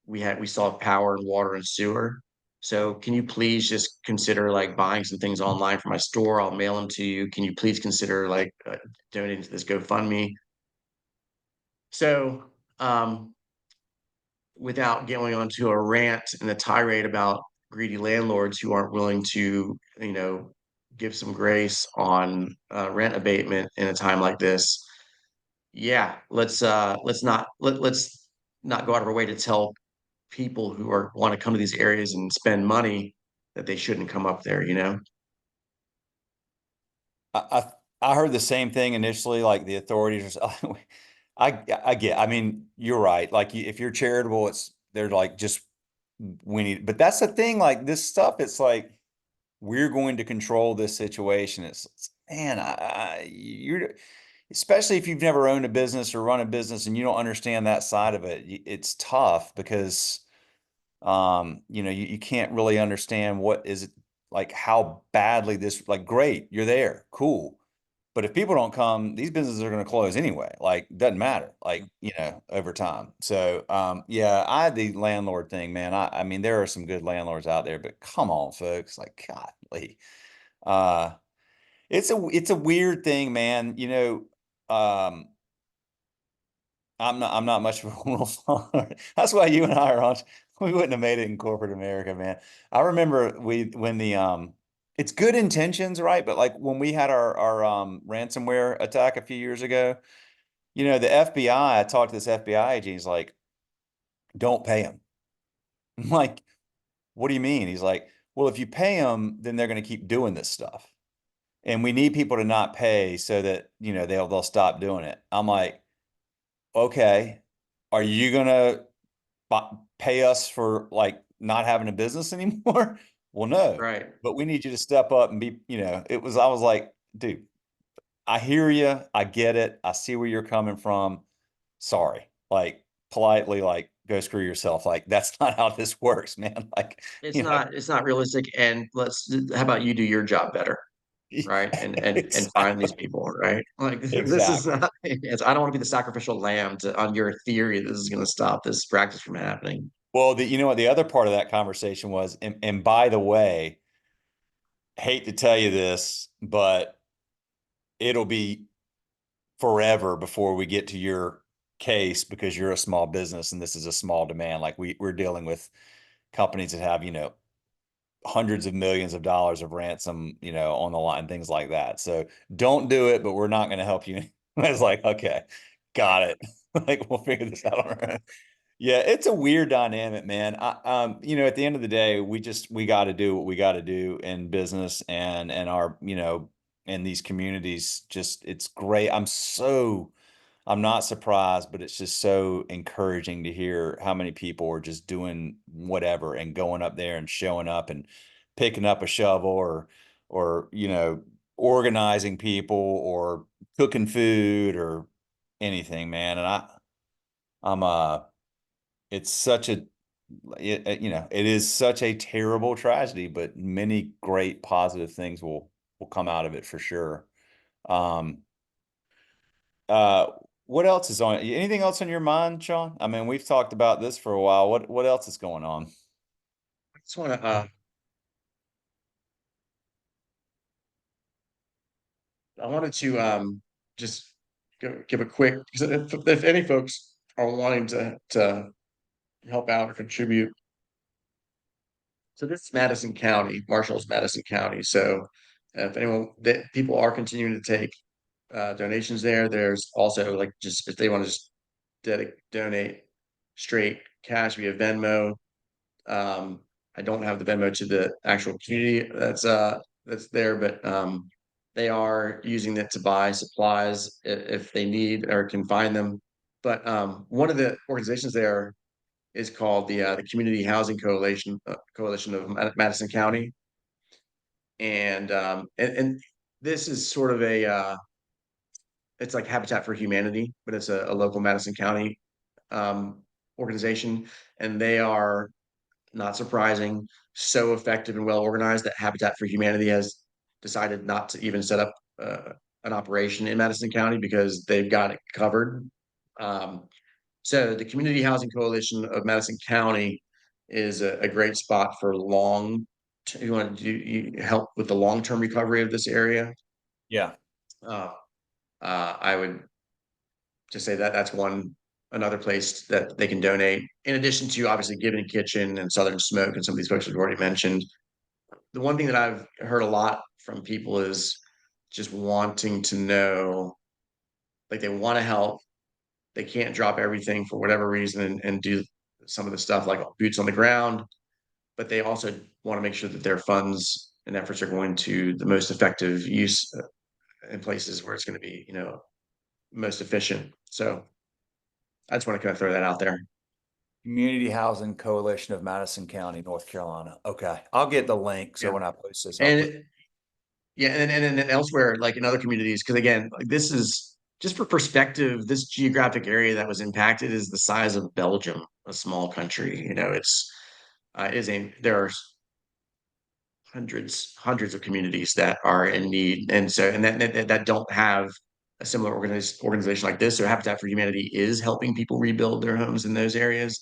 We still have power and water and sewer. So can you please just consider like buying some things online for my store? I'll mail them to you. Can you please consider like donating to this GoFundMe?" So without going onto a rant and a tirade about greedy landlords who aren't willing to, give some grace on rent abatement in a time like this. Yeah, let's not go out of our way to tell people who are want to come to these areas and spend money that they shouldn't come up there. I I heard the same thing initially, like the authorities are, I get, I mean, you're right. Like if you're charitable, they're like, just, we need, but that's the thing, like this stuff, it's like, we're going to control this situation. Man, you're, especially if you've never owned a business or run a business and you don't understand that side of it, it's tough because, you can't really understand what is it, like how badly this, like, great, you're there, cool. But if people don't come, these businesses are going to close anyway. Like, doesn't matter, like, over time. So, yeah, the landlord thing, man. I mean, there are some good landlords out there, but come on, folks, like, golly. Uh, it's a weird thing, man. I'm not much of a rule follower. That's why you and I are on. We wouldn't have made it in corporate America, man. I remember when it's good intentions, right? But like when we had our ransomware attack a few years ago, the FBI, I talked to this FBI agent, he's like, don't pay him. I'm like, what do you mean? He's like, well, if you pay them, then they're going to keep doing this stuff. And we need people to not pay so that, they'll stop doing it. I'm like, okay, are you gonna pay us for like not having a business anymore? Well, no, Right. but we need you to step up and be, I was like, dude, I hear you. I get it. I see where you're coming from. Sorry. Like, politely, like, go screw yourself. Like, that's not how this works, man. Like, It's you know, not realistic, and how about you do your job better, right? And find these exactly. people, right? Like, this is Exactly. not I don't wanna be the sacrificial lamb to on your theory this is gonna stop this practice from happening. Well, you know what the other part of that conversation was, and by the way, hate to tell you this, but it'll be forever before we get to your case because you're a small business and this is a small demand. Like we're dealing with companies that have, hundreds of millions of dollars of ransom, on the line, things like that. So don't do it, but we're not going to help you. It's like, okay, got it. Like we'll figure this out on our own. Yeah, it's a weird dynamic, man. At the end of the day, we got to do what we got to do in business and our, in these communities. Just it's great. I'm not surprised, but it's just so encouraging to hear how many people are just doing whatever and going up there and showing up and picking up a shovel or organizing people or cooking food or anything, man. And I'm it's such a it is such a terrible tragedy, but many great positive things will come out of it for sure. Um, uh, what else is on anything else on your mind, Sean? I mean, we've talked about this for a while. What else is going on? I just wanna, I wanted to, just give a quick 'cause if any folks are wanting to help out or contribute. So this is Madison County, Marshall's Madison County. So if anyone that people are continuing to take donations there, there's also like just if they want to just donate straight cash via Venmo. Um, I don't have the Venmo to the actual community that's there, but they are using it to buy supplies if they need or can find them. But one of the organizations there is called the Community Housing Coalition of Madison County, and this is sort of it's like Habitat for Humanity, but it's a local Madison County um, organization, and they are not surprising, so effective and well organized that Habitat for Humanity has decided not to even set up an operation in Madison County because they've got it covered. Um, so the Community Housing Coalition of Madison County is a great spot for you want to help with the long-term recovery of this area. Yeah. Uh, I would just say that that's another place that they can donate. In addition to obviously Given Kitchen and Southern Smoke and some of these folks we've already mentioned. The one thing that I've heard a lot from people is just wanting to know, like they want to help, they can't drop everything for whatever reason and do some of the stuff like boots on the ground, but they also want to make sure that their funds and efforts are going to the most effective use in places where it's going to be, most efficient. So I just want to kind of throw that out there. Community Housing Coalition of Madison County, North Carolina. Okay. I'll get the link. So Yeah. when I post this, I'll put. And yeah, and elsewhere, like in other communities, because again, like this is just for perspective, this geographic area that was impacted is the size of Belgium, a small country. It's is a there are hundreds of communities that are in need, and that don't have a similar organization like this. So Habitat for Humanity is helping people rebuild their homes in those areas,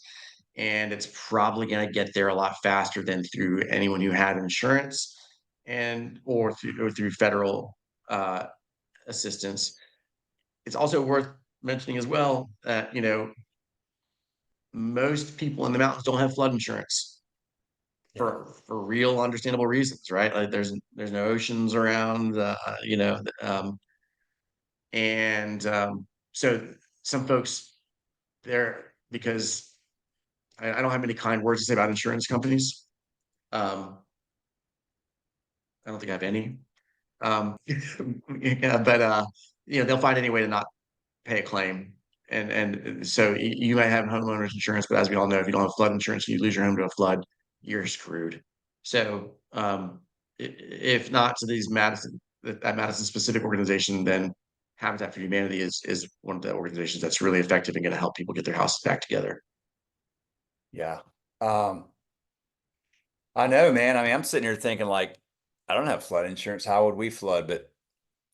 and it's probably going to get there a lot faster than through anyone who had insurance and or through federal uh, assistance. It's also worth mentioning as well that most people in the mountains don't have flood insurance Yeah. for real understandable reasons, right? Like there's no oceans around, and so some folks there, because I don't have many kind words to say about insurance companies. Um, I don't think I have any. Yeah, but they'll find any way to not pay a claim. And so you might have homeowners insurance, but as we all know, if you don't have flood insurance and you lose your home to a flood, you're screwed. So if not to these that Madison specific organization, then Habitat for Humanity is one of the organizations that's really effective and going to help people get their houses back together. Yeah. Um, I know, man. I mean, I'm sitting here thinking like, I don't have flood insurance. How would we flood? But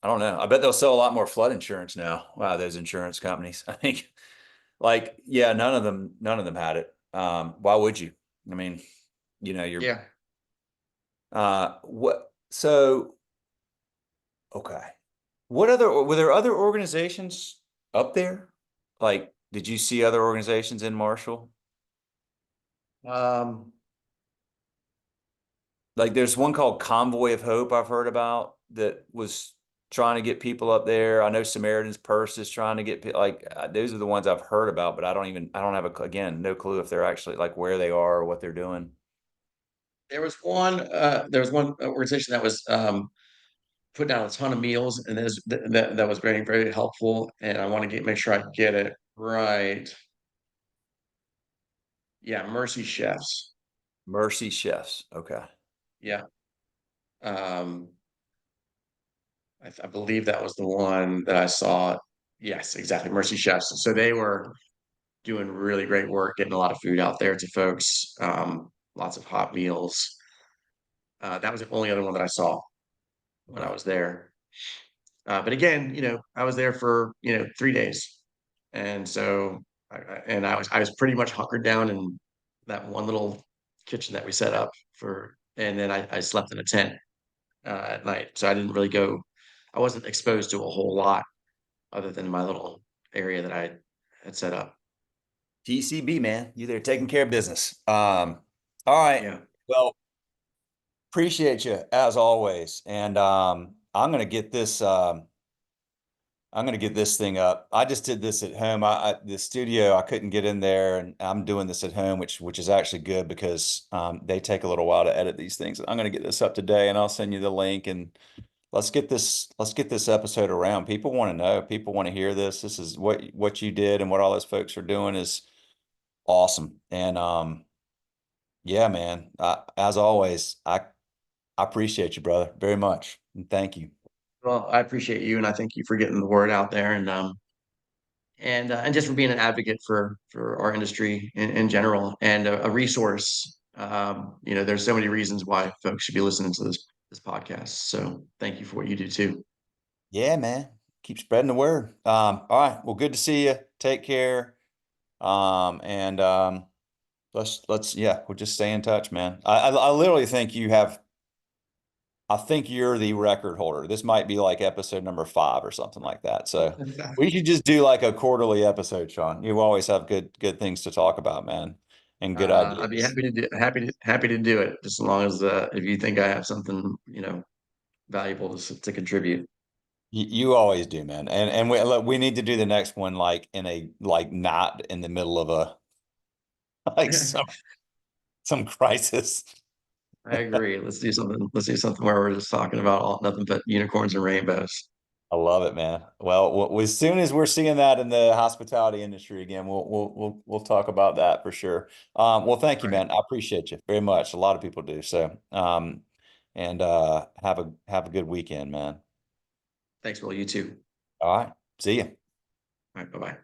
I don't know. I bet they'll sell a lot more flood insurance now. Wow, those insurance companies. I think like, yeah, none of them had it. Why would you? I mean, you're Yeah. what so okay. What other were there other organizations up there? Like, did you see other organizations in Marshall? Um, Like there's one called Convoy of Hope I've heard about that was trying to get people up there. I know Samaritan's Purse is trying to get like those are the ones I've heard about, but I don't have again no clue if they're actually like where they are or what they're doing. there was one organization that was put down a ton of meals, and that was very, very helpful. And I want to make sure I get it right. Yeah, Mercy Chefs. Mercy Chefs. Okay. Yeah. Um, I believe that was the one that I saw. Yes, exactly. Mercy Chefs. So they were doing really great work, getting a lot of food out there to folks. Lots of hot meals. That was the only other one that I saw when I Okay. was there. But again, I was there for 3 days, and so I was pretty much hunkered down in that one little kitchen that we set up for, and then I slept in a tent at night. So I didn't really go. I wasn't exposed to a whole lot other than my little area that I had set up. TCB, man. You there taking care of business. All right. Yeah. Well, appreciate you as always. And I'm gonna get this thing up. I just did this at home. The studio I couldn't get in there, and I'm doing this at home, which is actually good because they take a little while to edit these things. I'm gonna get this up today, and I'll send you the link. And let's get this episode around. People want to know. People want to hear this. This is what you did and what all those folks are doing is awesome. And yeah, man. As always, I appreciate you, brother, very much, and thank you. Well, I appreciate you, and I thank you for getting the word out there, and just for being an advocate for our industry in general, and a resource. There's so many reasons why folks should be listening to this podcast. So thank you for what you do too. Yeah, man. Keep spreading the word. All right. Well, good to see you. Take care. And let's yeah, we'll just stay in touch, man. I literally think I think you're the record holder. This might be like episode number 5 or something like that. So we should just do like a quarterly episode, Shawn. You always have good things to talk about, man, and good I'd be ideas. happy to do it, just as long as if you think I have something valuable to contribute. You always do, man. And we look, we need to do the next one like in a like not in the middle of a like some crisis. I agree. Let's do something. Let's do something where we're just talking about nothing but unicorns and rainbows. I love it, man. Well, as soon as we're seeing that in the hospitality industry again, we'll talk about that for sure. Well, thank you, All right. man. I appreciate you very much. A lot of people do. So, and have a good weekend, man. Thanks, Will. You too. All right. See you. All right. Bye bye.